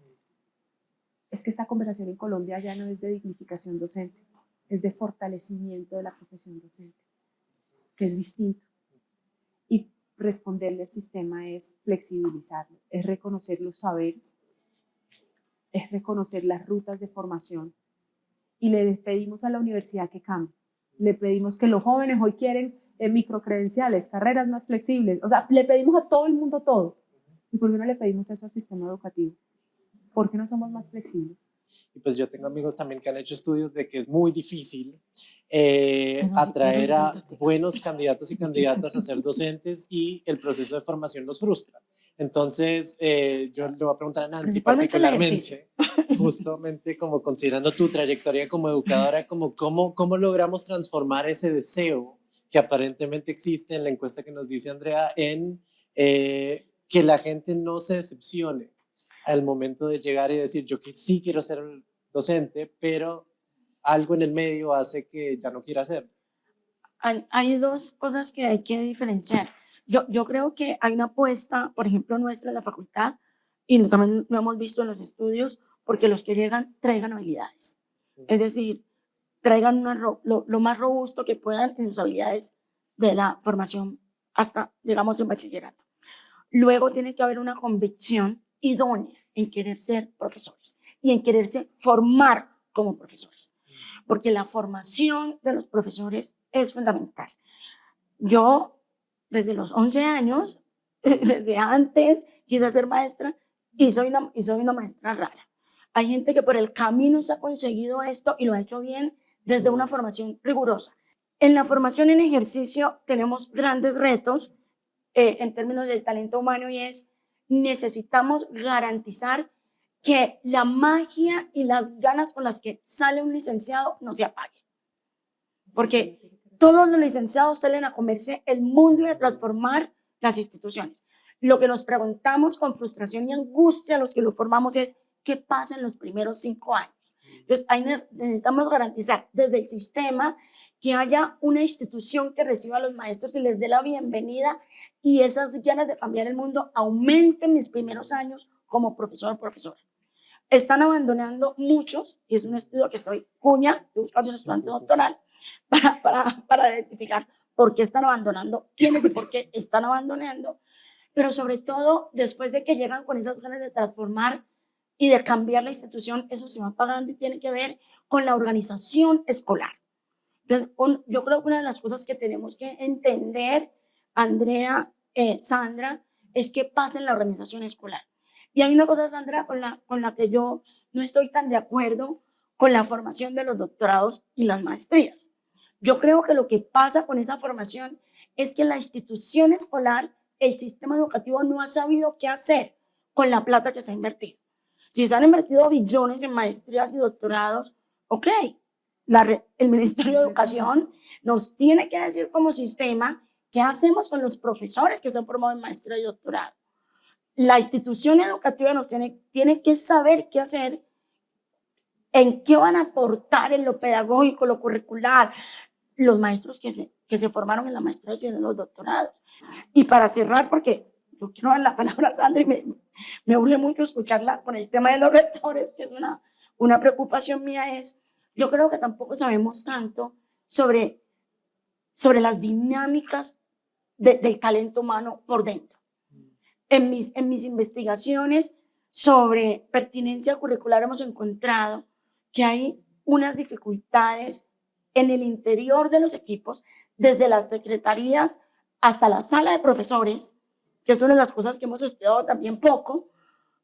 es que esta conversación en Colombia ya no es de dignificación docente, es de fortalecimiento de la profesión docente, que es distinto. Y responderle al sistema es flexibilizarlo, es reconocer los saberes, es reconocer las rutas de formación. Y le pedimos a la universidad que cambie. Le pedimos que los jóvenes hoy quieren microcredenciales, carreras más flexibles. O sea, le pedimos a todo el mundo todo. ¿Y por qué no le pedimos eso al sistema educativo? ¿Por qué no somos más flexibles? Y pues yo tengo amigos también que han hecho estudios de que es muy difícil atraer a buenos candidatos y candidatas a ser docentes y el proceso de formación los frustra. Entonces, yo le voy a preguntar a Nancy particularmente, justamente como considerando tu trayectoria como educadora, como cómo logramos transformar ese deseo que aparentemente existe en la encuesta que nos dice Andrea en que la gente no se decepcione al momento de llegar y decir yo que sí quiero ser docente, pero algo en el medio hace que ya no quiera hacerlo. Hay dos cosas que hay que diferenciar. Yo creo que hay una apuesta, por ejemplo, nuestra en la facultad, y también lo hemos visto en los estudios, porque los que llegan traigan habilidades. Es decir, traigan lo más robusto que puedan en sus habilidades de la formación hasta, digamos, en bachillerato. Luego tiene que haber una convicción idónea en querer ser profesores y en quererse formar como profesores, porque la formación de los profesores es fundamental. Yo, desde los 11 años, desde antes, quise ser maestra y soy una maestra rara. Hay gente que por el camino se ha conseguido esto y lo ha hecho bien desde una formación rigurosa. En la formación en ejercicio tenemos grandes retos en términos del talento humano y necesitamos garantizar que la magia y las ganas con las que sale un licenciado no se apaguen. Porque todos los licenciados salen a comerse el mundo y a transformar las instituciones. Lo que nos preguntamos con frustración y angustia a los que lo formamos es qué pasa en los primeros 5 años. Entonces, ahí necesitamos garantizar desde el sistema que haya una institución que reciba a los maestros y les dé la bienvenida y esas ganas de cambiar el mundo aumenten mis primeros años como profesor o profesora. Están abandonando muchos, y es un estudio que estoy buscando un estudiante doctoral para identificar por qué están abandonando, quiénes y por qué están abandonando, pero sobre todo después de que llegan con esas ganas de transformar y de cambiar la institución, eso se va pagando y tiene que ver con la organización escolar. Entonces, yo creo que una de las cosas que tenemos que entender, Andrea, Sandra, es qué pasa en la organización escolar. Y hay una cosa, Sandra, con la que yo no estoy tan de acuerdo con la formación de los doctorados y las maestrías. Yo creo que lo que pasa con esa formación es que la institución escolar, el sistema educativo no ha sabido qué hacer con la plata que se ha invertido. Si se han invertido billones en maestrías y doctorados, ok, el Ministerio de Educación nos tiene que decir como sistema qué hacemos con los profesores que se han formado en maestría y doctorado. La institución educativa nos tiene que saber qué hacer, en qué van a aportar en lo pedagógico, lo curricular, los maestros que se formaron en la maestría y en los doctorados. Y para cerrar, porque yo quiero dar la palabra a Sandra y me urge mucho escucharla con el tema de los rectores, que es una preocupación mía, yo creo que tampoco sabemos tanto sobre las dinámicas del talento humano por dentro. En mis investigaciones sobre pertinencia curricular hemos encontrado que hay unas dificultades en el interior de los equipos, desde las secretarías hasta la sala de profesores, que es una de las cosas que hemos estudiado también poco,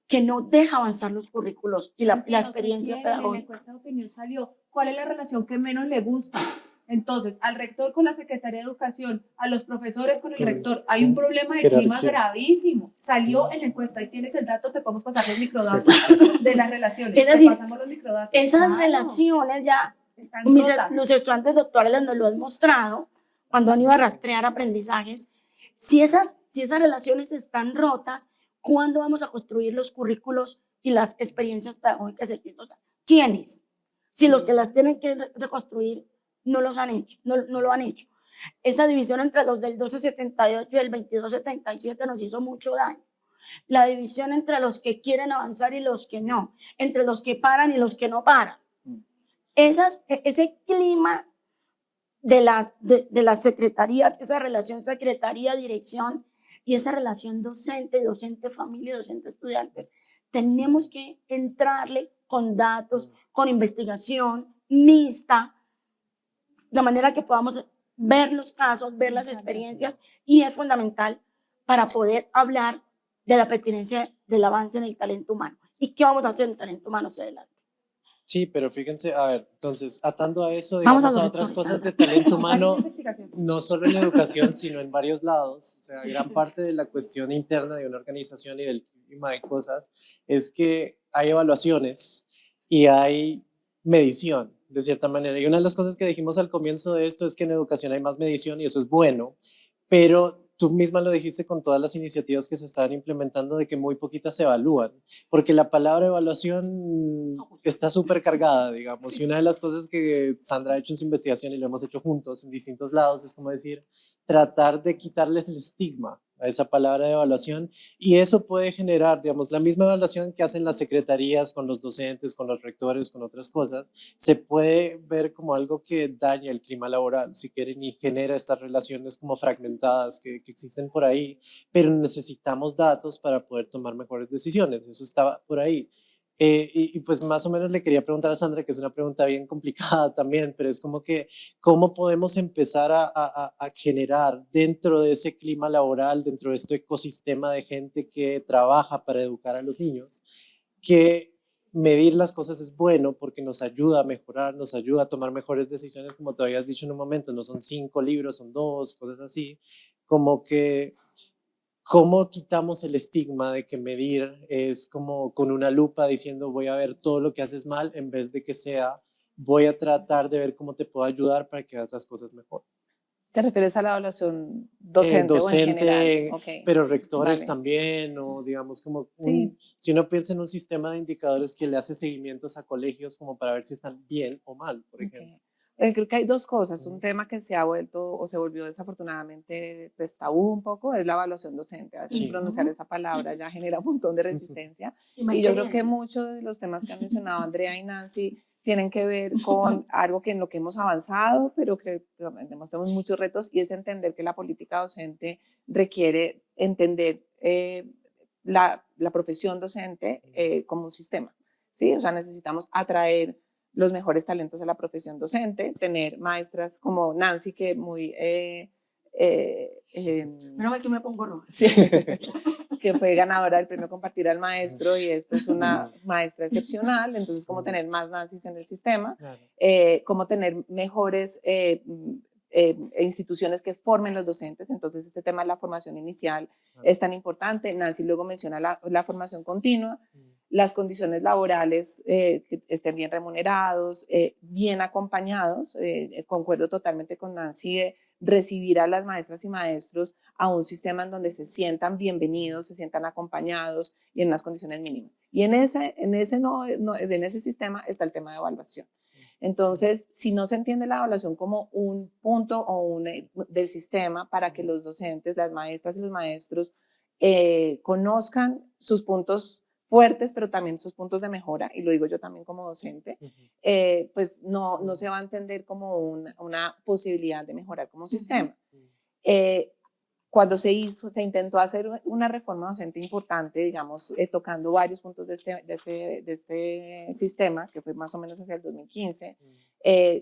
que no deja avanzar los currículos y la experiencia pedagógica. En la encuesta de opinión salió cuál es la relación que menos le gusta. Entonces, al rector con la Secretaría de Educación, a los profesores con el rector, hay un problema de clima gravísimo. Salió en la encuesta y tienes el dato, te podemos pasar los microdatos de las relaciones. Es decir, pasamos los microdatos. Esas relaciones ya, los estudiantes doctorales nos lo han mostrado cuando han ido a rastrear aprendizajes. Si esas relaciones están rotas, ¿cuándo vamos a construir los currículos y las experiencias pedagógicas exitosas? ¿Quiénes? Si los que las tienen que reconstruir no lo han hecho. Esa división entre los del 1278 y el 2277 nos hizo mucho daño. La división entre los que quieren avanzar y los que no, entre los que paran y los que no paran. Ese clima de las secretarías, esa relación secretaría-dirección y esa relación docente-familia, docente-estudiantes, tenemos que entrarle con datos, con investigación mixta, de manera que podamos ver los casos, ver las experiencias, y es fundamental para poder hablar de la pertinencia del avance en el talento humano. ¿Y qué vamos a hacer en el talento humano hacia adelante? Sí, pero fíjense, a ver, entonces, atando a eso, digamos, a otras cosas de talento humano, no solo en educación, sino en varios lados. O sea, gran parte de la cuestión interna de una organización y del clima de cosas es que hay evaluaciones y hay medición, de cierta manera. Y una de las cosas que dijimos al comienzo de esto es que en educación hay más medición y eso es bueno, pero tú misma lo dijiste con todas las iniciativas que se estaban implementando de que muy poquitas se evalúan, porque la palabra evaluación está súper cargada, digamos, y una de las cosas que Sandra ha hecho en su investigación y lo hemos hecho juntos en distintos lados es como decir, tratar de quitarles el estigma a esa palabra de evaluación, y eso puede generar, digamos, la misma evaluación que hacen las secretarías con los docentes, con los rectores, con otras cosas, se puede ver como algo que daña el clima laboral, si quieren, y genera estas relaciones como fragmentadas que existen por ahí, pero necesitamos datos para poder tomar mejores decisiones, eso estaba por ahí. Y pues más o menos le quería preguntar a Sandra, que es una pregunta bien complicada también, pero es como que cómo podemos empezar a generar dentro de ese clima laboral, dentro de este ecosistema de gente que trabaja para educar a los niños, que medir las cosas es bueno porque nos ayuda a mejorar, nos ayuda a tomar mejores decisiones, como te habías dicho en un momento, no son 5 libros, son 2, cosas así, como que cómo quitamos el estigma de que medir es como con una lupa diciendo voy a ver todo lo que haces mal en vez de que sea voy a tratar de ver cómo te puedo ayudar para que hagas las cosas mejor. ¿Te refieres a la evaluación docente o en general? Okay. Pero rectores también, o digamos como, si uno piensa en un sistema de indicadores que le hace seguimientos a colegios como para ver si están bien o mal, por ejemplo. Creo que hay dos cosas. Un tema que se ha vuelto o se volvió desafortunadamente pues, tabú un poco es la evaluación docente. A veces pronunciar esa palabra ya genera un montón de resistencia. Y yo creo que muchos de los temas que han mencionado Andrea y Nancy tienen que ver con algo que en lo que hemos avanzado, pero que tenemos muchos retos, y es entender que la política docente requiere entender la profesión docente como un sistema, ¿sí? O sea, necesitamos atraer los mejores talentos a la profesión docente, tener maestras como Nancy, que muy... Menos mal que me pongo roja. Sí, que fue ganadora del premio Compartir al Maestro y es pues una maestra excepcional, entonces como tener más Nancy's en el sistema, como tener mejores instituciones que formen los docentes, entonces este tema de la formación inicial es tan importante. Nancy luego menciona la formación continua, las condiciones laborales, que estén bien remunerados, bien acompañados, concuerdo totalmente con Nancy, recibir a las maestras y maestros a un sistema en donde se sientan bienvenidos, se sientan acompañados y en unas condiciones mínimas. Y en ese sistema está el tema de evaluación. Entonces, si no se entiende la evaluación como un punto del sistema para que los docentes, las maestras y los maestros conozcan sus puntos fuertes, pero también sus puntos de mejora, y lo digo yo también como docente, pues no se va a entender como una posibilidad de mejorar como sistema. Cuando se intentó hacer una reforma docente importante, digamos, tocando varios puntos de este sistema, que fue más o menos hacia el 2015,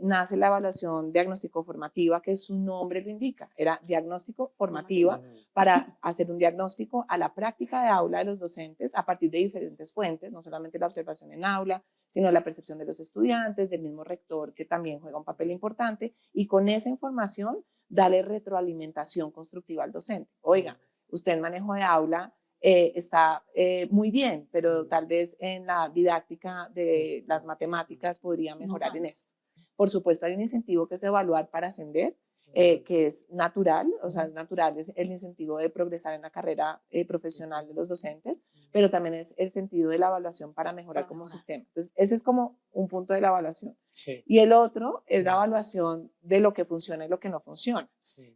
nace la evaluación diagnóstico formativa, que su nombre lo indica, era diagnóstico formativa, para hacer un diagnóstico a la práctica de aula de los docentes a partir de diferentes fuentes, no solamente la observación en aula, sino la percepción de los estudiantes, del mismo rector, que también juega un papel importante, y con esa información darle retroalimentación constructiva al docente. Oiga, usted en manejo de aula está muy bien, pero tal vez en la didáctica de las matemáticas podría mejorar en esto. Por supuesto, hay un incentivo que es evaluar para ascender, que es natural, o sea, es el incentivo de progresar en la carrera profesional de los docentes, pero también es el sentido de la evaluación para mejorar como sistema. Entonces, ese es como un punto de la evaluación. Sí. Y el otro es la evaluación de lo que funciona y lo que no funciona,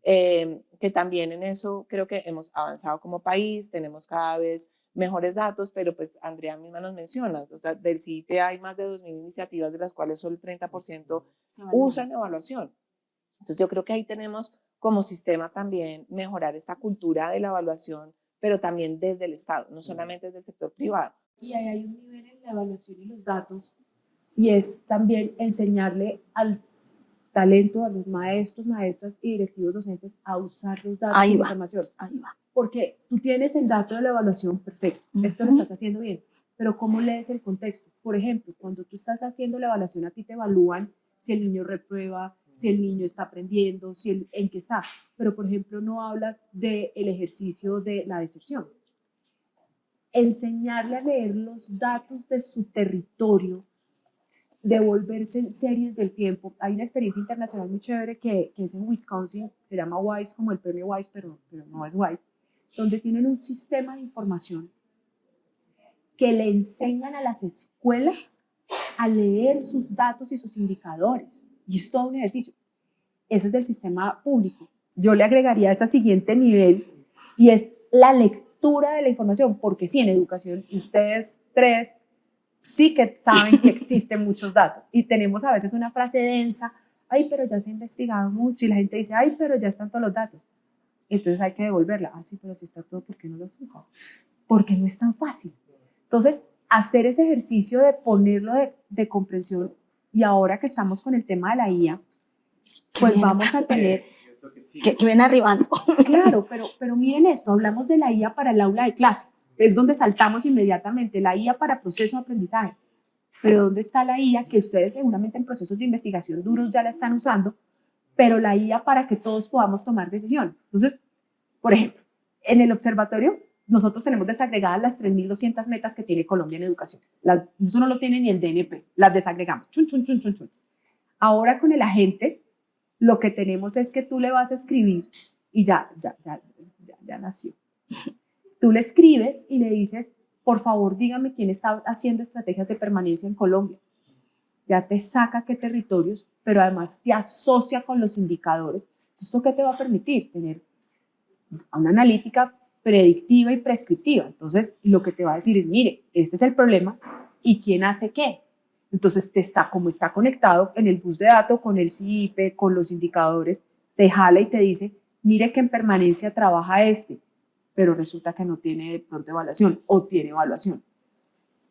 que también en eso creo que hemos avanzado como país, tenemos cada vez mejores datos, pero pues Andrea misma nos menciona, o sea, del CIPE hay más de 2.000 iniciativas, de las cuales solo el 30% usan evaluación. Entonces yo creo que ahí tenemos como sistema también mejorar esta cultura de la evaluación, pero también desde el Estado, no solamente desde el sector privado. Y ahí hay un nivel en la evaluación y los datos, y es también enseñarle al talento, a los maestros, maestras y directivos docentes a usar los datos y la información. Ahí va. Porque tú tienes el dato de la evaluación perfecto, esto lo estás haciendo bien, pero ¿cómo lees el contexto? Por ejemplo, cuando tú estás haciendo la evaluación, a ti te evalúan si el niño reprueba, si el niño está aprendiendo, en qué está, pero por ejemplo no hablas del ejercicio de la decepción. Enseñarle a leer los datos de su territorio, devolverse en series del tiempo. Hay una experiencia internacional muy chévere que es en Wisconsin, se llama WISE, como el premio WISE, pero no es WISE, donde tienen un sistema de información que le enseñan a las escuelas a leer sus datos y sus indicadores. Y es todo un ejercicio. Eso es del sistema público. Yo le agregaría ese siguiente nivel, y es la lectura de la información, porque sí, en educación, ustedes tres sí que saben que existen muchos datos, y tenemos a veces una frase densa, ay, pero ya se ha investigado mucho, y la gente dice, ay, pero ya están todos los datos. Entonces hay que devolverla. Ah, sí, pero si está todo, ¿por qué no los usas? Porque no es tan fácil. Entonces, hacer ese ejercicio de ponerlo de comprensión, y ahora que estamos con el tema de la IA, pues vamos a tener... Que ven arribando. Claro, pero miren esto, hablamos de la IA para el aula de clase, es donde saltamos inmediatamente, la IA para proceso de aprendizaje, pero ¿dónde está la IA que ustedes seguramente en procesos de investigación duros ya la están usando, pero la IA para que todos podamos tomar decisiones? Entonces, por ejemplo, en el observatorio nosotros tenemos desagregadas las 3.200 metas que tiene Colombia en educación. Eso no lo tiene ni el DNP, las desagregamos. Chun, chun, chun, chun, chun. Ahora con el agente, lo que tenemos es que tú le vas a escribir y ya nació. Tú le escribes y le dices, por favor, dígame quién está haciendo estrategias de permanencia en Colombia. Ya te saca qué territorios, pero además te asocia con los indicadores. Entonces, ¿esto qué te va a permitir? Tener una analítica predictiva y prescriptiva. Entonces, lo que te va a decir es, mire, este es el problema y quién hace qué. Entonces, como está conectado en el bus de datos con el CIP, con los indicadores, te jala y te dice, mire que en permanencia trabaja pero resulta que no tiene de pronto evaluación o tiene evaluación.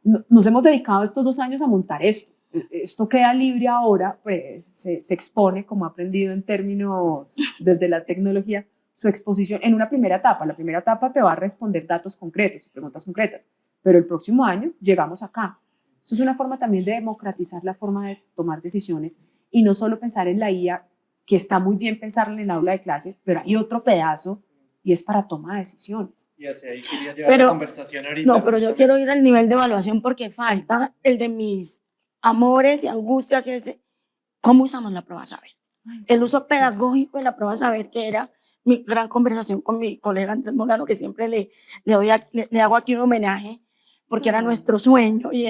Nos hemos dedicado estos 2 años a montar esto. Esto queda libre ahora, pues se expone, como ha aprendido en términos desde la tecnología, su exposición en una primera etapa. La primera etapa te va a responder datos concretos y preguntas concretas, pero el próximo año llegamos acá. Eso es una forma también de democratizar la forma de tomar decisiones y no solo pensar en la IA, que está muy bien pensarla en el aula de clase, pero hay otro pedazo y es para toma de decisiones. Y hacia ahí quería llevar la conversación ahorita. No, pero yo quiero ir al nivel de evaluación porque falta el de mis amores y angustias y ese. ¿Cómo usamos la prueba saber? El uso pedagógico de la prueba saber, que era mi gran conversación con mi colega Andrés Molano, que siempre le hago aquí un homenaje, porque era nuestro sueño y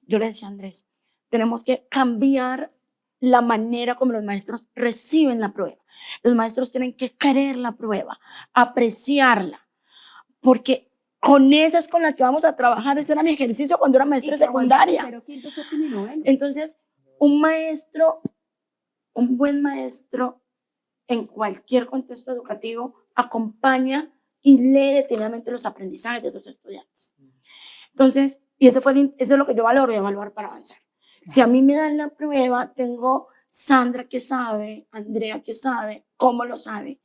yo le decía a Andrés, tenemos que cambiar la manera como los maestros reciben la prueba. Los maestros tienen que querer la prueba, apreciarla, porque con esa es con la que vamos a trabajar. Ese era mi ejercicio cuando era maestra de secundaria. Entonces, un buen maestro en cualquier contexto educativo acompaña y lee detenidamente los aprendizajes de sus estudiantes. Entonces, y eso es lo que yo valoro y evaluar para avanzar. Si a mí me dan la prueba, tengo Sandra que sabe, Andrea que sabe, cómo lo sabe.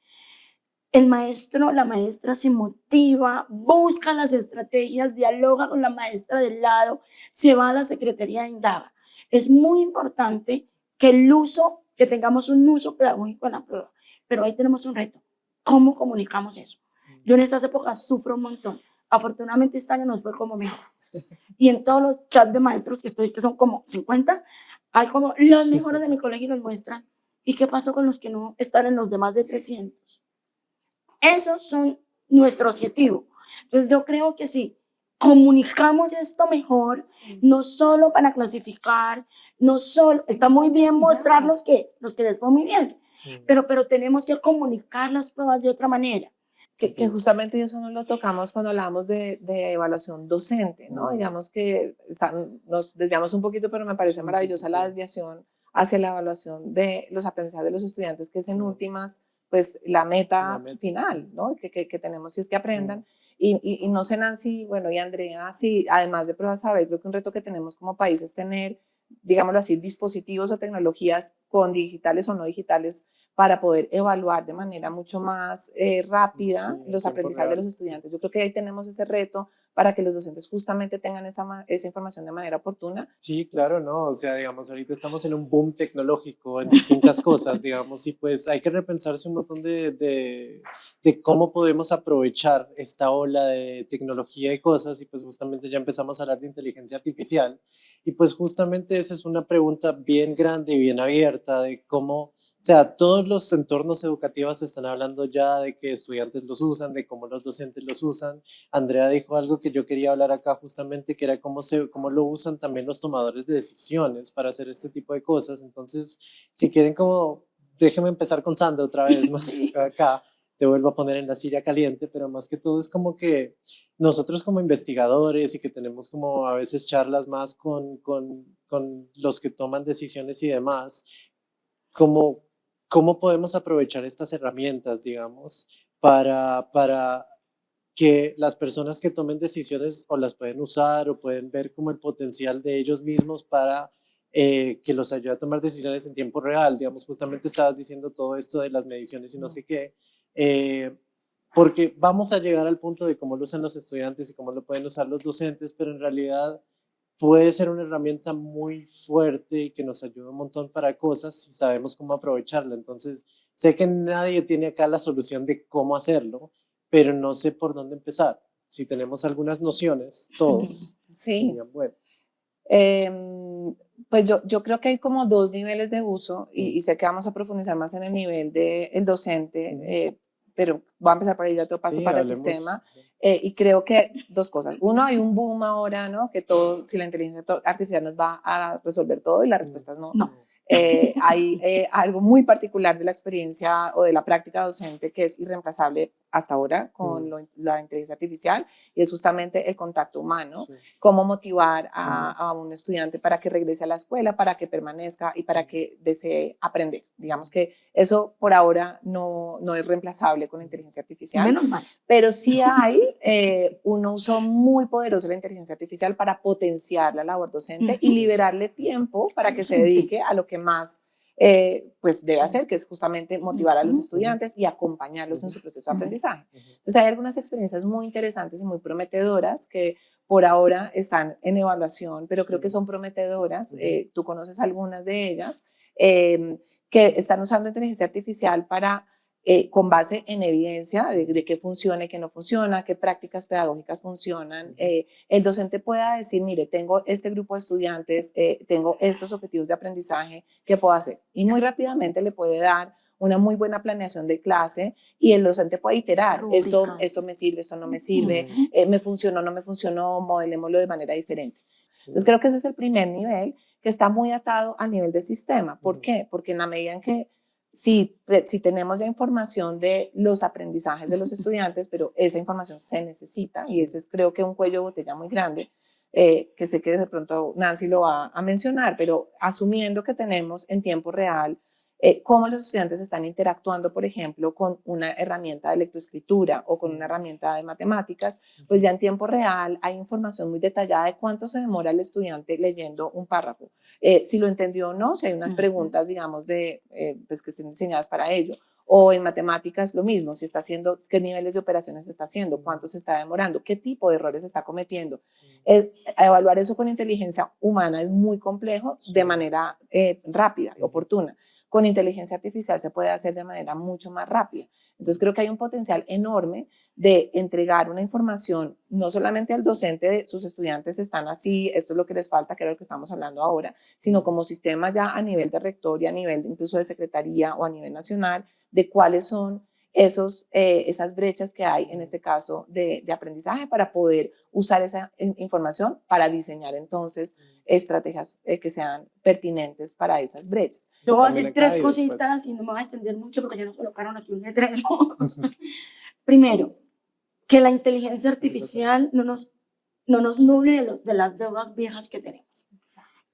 El maestro, la maestra se motiva, busca las estrategias, dialoga con la maestra del lado, se va a la secretaría de indaga. Es muy importante que tengamos un uso pedagógico en la prueba, pero ahí tenemos un reto. ¿Cómo comunicamos eso? Yo en estas épocas sufro un montón. Afortunadamente este año nos fue como mejor. Y en todos los chats de maestros que son como 50, hay como los mejores de mi colegio y nos muestran. ¿Y qué pasó con los que no están en los demás de 300? Esos son nuestro objetivo. Entonces yo creo que si comunicamos esto mejor, no solo para clasificar, no solo, está muy bien mostrar los que les fue muy bien, pero tenemos que comunicar las pruebas de otra manera. Que justamente eso nos lo tocamos cuando hablamos de evaluación docente, ¿no? Digamos que nos desviamos un poquito, pero me parece maravillosa la desviación hacia la evaluación de los aprendizajes de los estudiantes, que es en últimas, pues la meta final, ¿no? Que tenemos si es que aprendan. Y no sé, Nancy, bueno, y Andrea, si además de pruebas saber, creo que un reto que tenemos como país es tener, digámoslo así, dispositivos o tecnologías con digitales o no digitales para poder evaluar de manera mucho más rápida los aprendizajes de los estudiantes. Yo creo que ahí tenemos ese reto para que los docentes justamente tengan esa información de manera oportuna. Sí, claro, ¿no? O sea, digamos, ahorita estamos en un boom tecnológico en distintas cosas, digamos, y pues hay que repensarse un montón de cómo podemos aprovechar esta ola de tecnología y cosas, y pues justamente ya empezamos a hablar de inteligencia artificial, y pues justamente esa es una pregunta bien grande y bien abierta de cómo. O sea, todos los entornos educativos están hablando ya de que estudiantes los usan, de cómo los docentes los usan. Andrea dijo algo que yo quería hablar acá justamente, que era cómo lo usan también los tomadores de decisiones para hacer este tipo de cosas. Entonces, si quieren déjenme empezar con Sandra otra vez más acá, te vuelvo a poner en la silla caliente, pero más que todo es como que nosotros como investigadores y que tenemos como a veces charlas más con los que toman decisiones y demás, ¿cómo podemos aprovechar estas herramientas, digamos, para que las personas que tomen decisiones o las pueden usar o pueden ver como el potencial de ellos mismos para que los ayude a tomar decisiones en tiempo real? Digamos, justamente estabas diciendo todo esto de las mediciones y no sé qué, porque vamos a llegar al punto de cómo lo usan los estudiantes y cómo lo pueden usar los docentes, pero en realidad puede ser una herramienta muy fuerte y que nos ayuda un montón para cosas si sabemos cómo aprovecharla. Entonces, sé que nadie tiene acá la solución de cómo hacerlo, pero no sé por dónde empezar. Si tenemos algunas nociones, todos, Sí. serían buenas. Pues yo creo que hay como dos niveles de uso y sé que vamos a profundizar más en el nivel del docente, pero voy a empezar por ahí, ya te paso Sí, para el hablemos. sistema. Y creo que dos cosas. Uno, hay un boom ahora, ¿no? Que todo, si la inteligencia artificial nos va a resolver todo, y la respuesta es no. No. Hay algo muy particular de la experiencia o de la práctica docente que es irreemplazable hasta ahora con la inteligencia artificial, y es justamente el contacto humano. Sí. Cómo motivar a un estudiante para que regrese a la escuela, para que permanezca y para que desee aprender. Digamos que eso por ahora no es reemplazable con la inteligencia artificial. Menos mal. Pero sí hay un uso muy poderoso de la inteligencia artificial para potenciar la labor docente y liberarle tiempo para que se dedique a lo que más pues debe hacer, que es justamente motivar a los estudiantes y acompañarlos en su proceso de aprendizaje. Entonces hay algunas experiencias muy interesantes y muy prometedoras que por ahora están en evaluación, pero creo que son prometedoras. Tú conoces algunas de ellas que están usando inteligencia artificial para con base en evidencia de qué funciona y qué no funciona, qué prácticas pedagógicas funcionan, el docente pueda decir, mire, tengo este grupo de estudiantes, tengo estos objetivos de aprendizaje, ¿qué puedo hacer? Y muy rápidamente le puede dar una muy buena planeación de clase y el docente puede iterar, esto me sirve, esto no me sirve, me funcionó, no me funcionó, modelémoslo de manera diferente. Entonces creo que ese es el primer nivel que está muy atado al nivel de sistema. ¿Por qué? Porque en la medida en que si tenemos ya información de los aprendizajes de los estudiantes, pero esa información se necesita, y ese es creo que un cuello de botella muy grande, que sé que de pronto Nancy lo va a mencionar, pero asumiendo que tenemos en tiempo real cómo los estudiantes están interactuando, por ejemplo, con una herramienta de lectoescritura o con una herramienta de matemáticas, pues ya en tiempo real hay información muy detallada de cuánto se demora el estudiante leyendo un párrafo, si lo entendió o no, si hay unas preguntas, digamos, pues que estén diseñadas para ello. O en matemáticas lo mismo, si está haciendo, qué niveles de operaciones está haciendo, cuánto se está demorando, qué tipo de errores está cometiendo. Evaluar eso con inteligencia humana es muy complejo de manera rápida y oportuna. Con inteligencia artificial se puede hacer de manera mucho más rápida. Entonces creo que hay un potencial enorme de entregar una información no solamente al docente de sus estudiantes están así, esto es lo que les falta, que era lo que estamos hablando ahora, sino como sistema ya a nivel de rector y a nivel incluso de secretaría o a nivel nacional, de cuáles son esas brechas que hay en este caso de aprendizaje para poder usar esa información para diseñar entonces estrategias que sean pertinentes para esas brechas. Yo voy a decir tres cositas y no me voy a extender mucho porque ya nos colocaron aquí un letrero. Primero, que la inteligencia artificial no nos nuble de las deudas viejas que tenemos.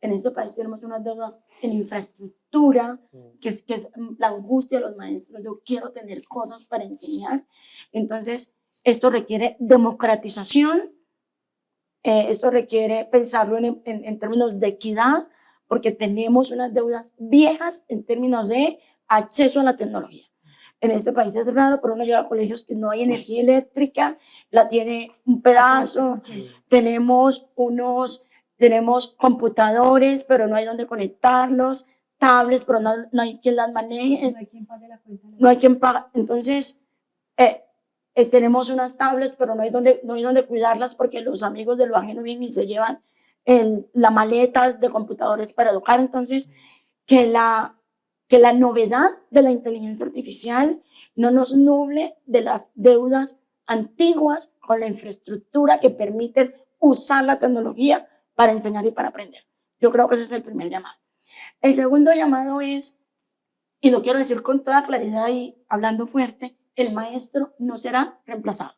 En este país tenemos unas deudas en infraestructura, que es la angustia de los maestros. Yo quiero tener cosas para enseñar. Entonces, esto requiere democratización, esto requiere pensarlo en términos de equidad, porque tenemos unas deudas viejas en términos de acceso a la tecnología. En este país es raro, pero uno lleva a colegios que no hay energía eléctrica, la tiene un pedazo, tenemos computadores, pero no hay donde conectarlos, tablets, pero no hay quien las maneje. No hay quien pague la cuenta. No hay quien pague. Entonces, tenemos unas tablets, pero no hay donde cuidarlas porque los amigos de lo ajeno vienen y se llevan la maleta de computadores para educar. Entonces, que la novedad de la inteligencia artificial no nos nuble de las deudas antiguas con la infraestructura que permiten usar la tecnología para enseñar y para aprender. Yo creo que ese es el primer llamado. El segundo llamado es, y lo quiero decir con toda claridad y hablando fuerte, el maestro no será reemplazado.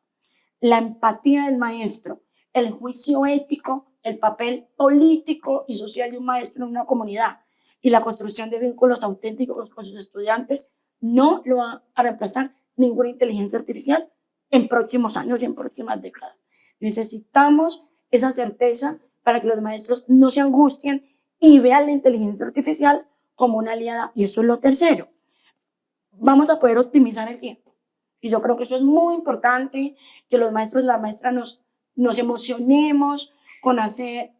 La empatía del maestro, el juicio ético, el papel político y social de un maestro en una comunidad y la construcción de vínculos auténticos con sus estudiantes no lo va a reemplazar ninguna inteligencia artificial en próximos años y en próximas décadas. Necesitamos esa certeza para que los maestros no se angustien y vean la inteligencia artificial como una aliada. Y eso es lo tercero. Vamos a poder optimizar el tiempo. Y yo creo que eso es muy importante, que los maestros y las maestras nos emocionemos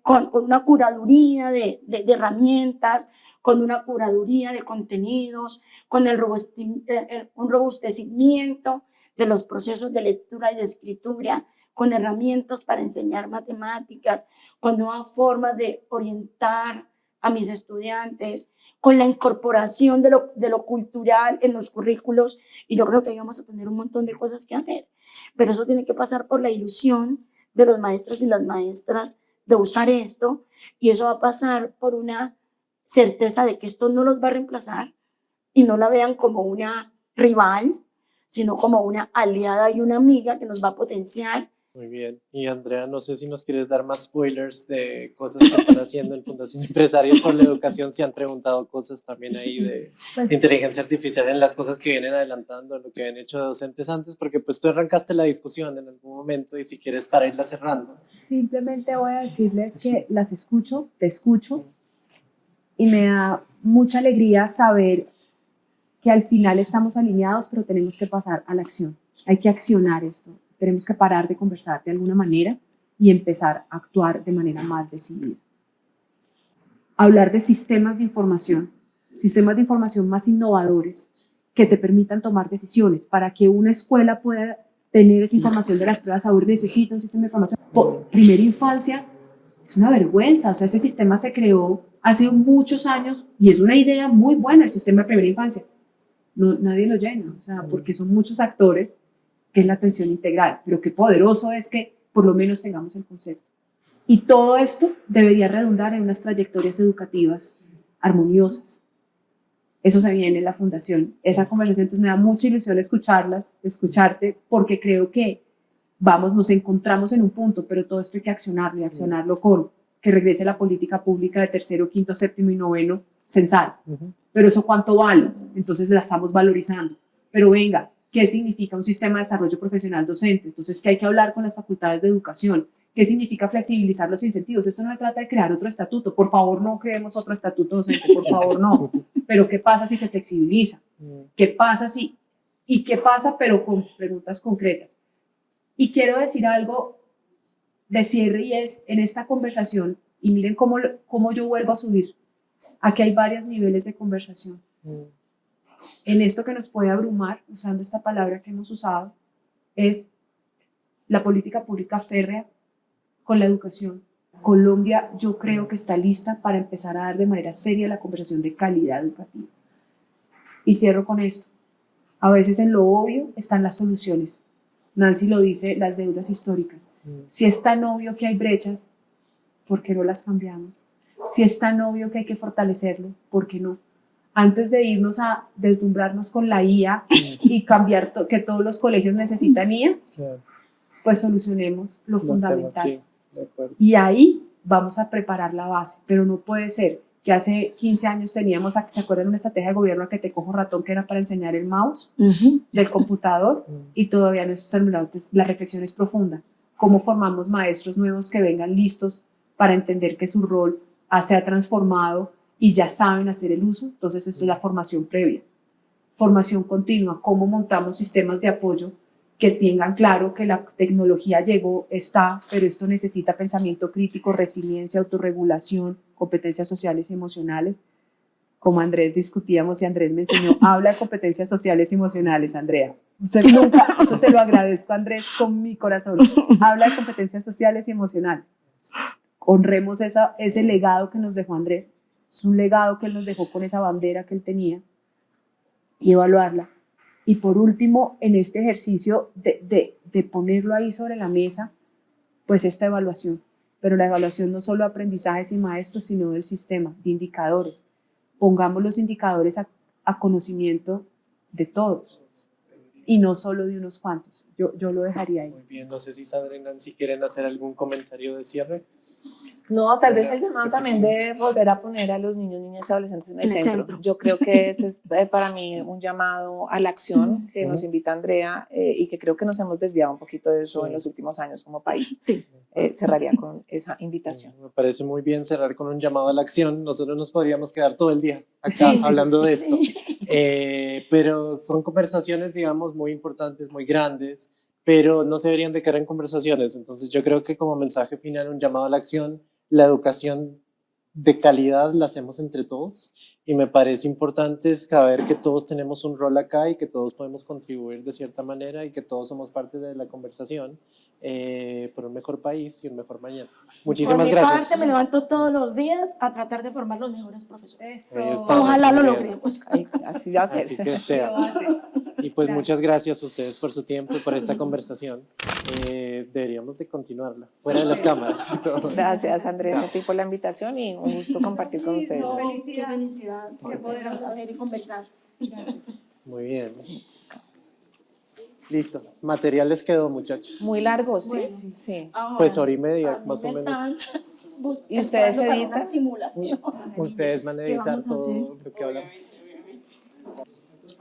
con una curaduría de herramientas, con una curaduría de contenidos, con un robustecimiento de los procesos de lectura y de escritura, con herramientas para enseñar matemáticas, con nuevas formas de orientar a mis estudiantes, con la incorporación de lo cultural en los currículos, y yo creo que ahí vamos a tener un montón de cosas que hacer, pero eso tiene que pasar por la ilusión de los maestros y las maestras de usar esto, y eso va a pasar por una certeza de que esto no los va a reemplazar y no la vean como una rival, sino como una aliada y una amiga que nos va a potenciar. Muy bien. Y Andrea, no sé si nos quieres dar más spoilers de cosas que están haciendo en Fundación Empresarios por la Educación, si han preguntado cosas también ahí de Pues, inteligencia artificial en las cosas que vienen adelantando, lo que han hecho docentes antes, porque pues tú arrancaste la discusión en algún momento y si quieres para irla cerrando. simplemente voy a decirles que las escucho, te escucho, y me da mucha alegría saber que al final estamos alineados, pero tenemos que pasar a la acción. Hay que accionar esto. Tenemos que parar de conversar de alguna manera y empezar a actuar de manera más decidida. Hablar de sistemas de información más innovadores que te permitan tomar decisiones. Para que una escuela pueda tener esa información de las pruebas AUR necesita un sistema de información. Primera infancia es una vergüenza, o sea, ese sistema se creó hace muchos años y es una idea muy buena el sistema de primera infancia. No, nadie lo llena, o sea, porque son muchos actores, que es la atención integral, pero qué poderoso es que por lo menos tengamos el concepto. Y todo esto debería redundar en unas trayectorias educativas armoniosas. Eso se viene en la fundación. Esa conversación, entonces me da mucha ilusión escucharte, porque creo que nos encontramos en un punto, pero todo esto hay que accionarlo, y accionarlo con que regrese la política pública de tercero, quinto, séptimo y noveno censal. Pero eso ¿cuánto vale? Entonces la estamos valorizando. Pero venga, ¿qué significa un sistema de desarrollo profesional docente? Entonces, ¿qué hay que hablar con las facultades de educación? ¿Qué significa flexibilizar los incentivos? Esto no se trata de crear otro estatuto. Por favor, no creemos otro estatuto docente, por favor, no. Pero ¿qué pasa si se flexibiliza? ¿Qué pasa si? ¿Y qué pasa? Pero con preguntas concretas. Y quiero decir algo de cierre, y es en esta conversación, y miren cómo yo vuelvo a subir. Aquí hay varios niveles de conversación. En esto que nos puede abrumar, usando esta palabra que hemos usado, es la política pública férrea con la educación. Colombia, yo creo que está lista para empezar a dar de manera seria la conversación de calidad educativa. Y cierro con esto. A veces en lo obvio están las soluciones. Nancy lo dice, las deudas históricas. Si es tan obvio que hay brechas, ¿por qué no las cambiamos? Si es tan obvio que hay que fortalecerlo, ¿por qué no? Antes de irnos a deslumbrarnos con la IA y cambiar que todos los colegios necesitan IA, pues solucionemos lo fundamental. Temas, sí, de acuerdo. Y ahí vamos a preparar la base, pero no puede ser que hace 15 años teníamos, ¿se acuerdan una estrategia de gobierno que te cojo ratón, que era para enseñar el mouse del computador? Y todavía no hemos terminado. Entonces, la reflexión es profunda. ¿Cómo formamos maestros nuevos que vengan listos para entender que su rol se ha transformado y ya saben hacer el uso? Entonces, esto es la formación previa. Formación continua, cómo montamos sistemas de apoyo que tengan claro que la tecnología llegó, está, pero esto necesita pensamiento crítico, resiliencia, autorregulación, competencias sociales y emocionales. Como Andrés discutíamos y Andrés me enseñó, habla de competencias sociales y emocionales, Andrea. Usted nunca, eso se lo agradezco, Andrés, con mi corazón. Habla de competencias sociales y emocionales. Honremos ese legado que nos dejó Andrés. Es un legado que él nos dejó con esa bandera que él tenía, y evaluarla. Y por último, en este ejercicio de ponerlo ahí sobre la mesa, pues esta evaluación. Pero la evaluación no solo de aprendizajes y maestros, sino del sistema, de indicadores. Pongamos los indicadores a conocimiento de todos y no solo de unos cuantos. Yo lo dejaría ahí. Muy bien, no sé si Sandra y Nancy quieren hacer algún comentario de cierre. No, tal vez el llamado también de volver a poner a los niños, niñas y adolescentes en el centro. Yo creo que ese es para mí un llamado a la acción que nos invita Andrea, y que creo que nos hemos desviado un poquito de eso en los últimos años como país. Cerraría con esa invitación. Me parece muy bien cerrar con un llamado a la acción. Nosotros nos podríamos quedar todo el día acá hablando de esto, pero son conversaciones, digamos, muy importantes, muy grandes, pero no se deberían de quedar en conversaciones. Entonces yo creo que como mensaje final, un llamado a la acción, la educación de calidad la hacemos entre todos y me parece importante saber que todos tenemos un rol acá y que todos podemos contribuir de cierta manera y que todos somos parte de la conversación por un mejor país y un mejor mañana. Muchísimas Por mi gracias. parte, me levanto todos los días a tratar de formar los mejores profesores. Eso. Ahí estamos, Ojalá lo muy bien. logremos. Así va a ser. Así que sea. Lo haces. Y pues Gracias. muchas gracias a ustedes por su tiempo y por esta conversación. Deberíamos de continuarla, fuera de las cámaras y todo. Gracias, Andrés, a ti por la invitación y un gusto compartir con ustedes. No, Felicidad. qué felicidad Qué poder poderoso. saber y conversar. Muy bien. Listo. Material les quedó, muchachos. Muy largo, ¿sí? Bueno. Sí. Ahora, Pues hora y a media, mí más o me menos. están ¿Y ustedes esperando para editan? una simulación. Ustedes van a ¿Qué editar vamos a todo hacer? lo que hablamos.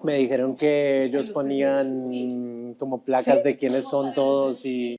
Me dijeron que ellos ponían como placas de quiénes son todos y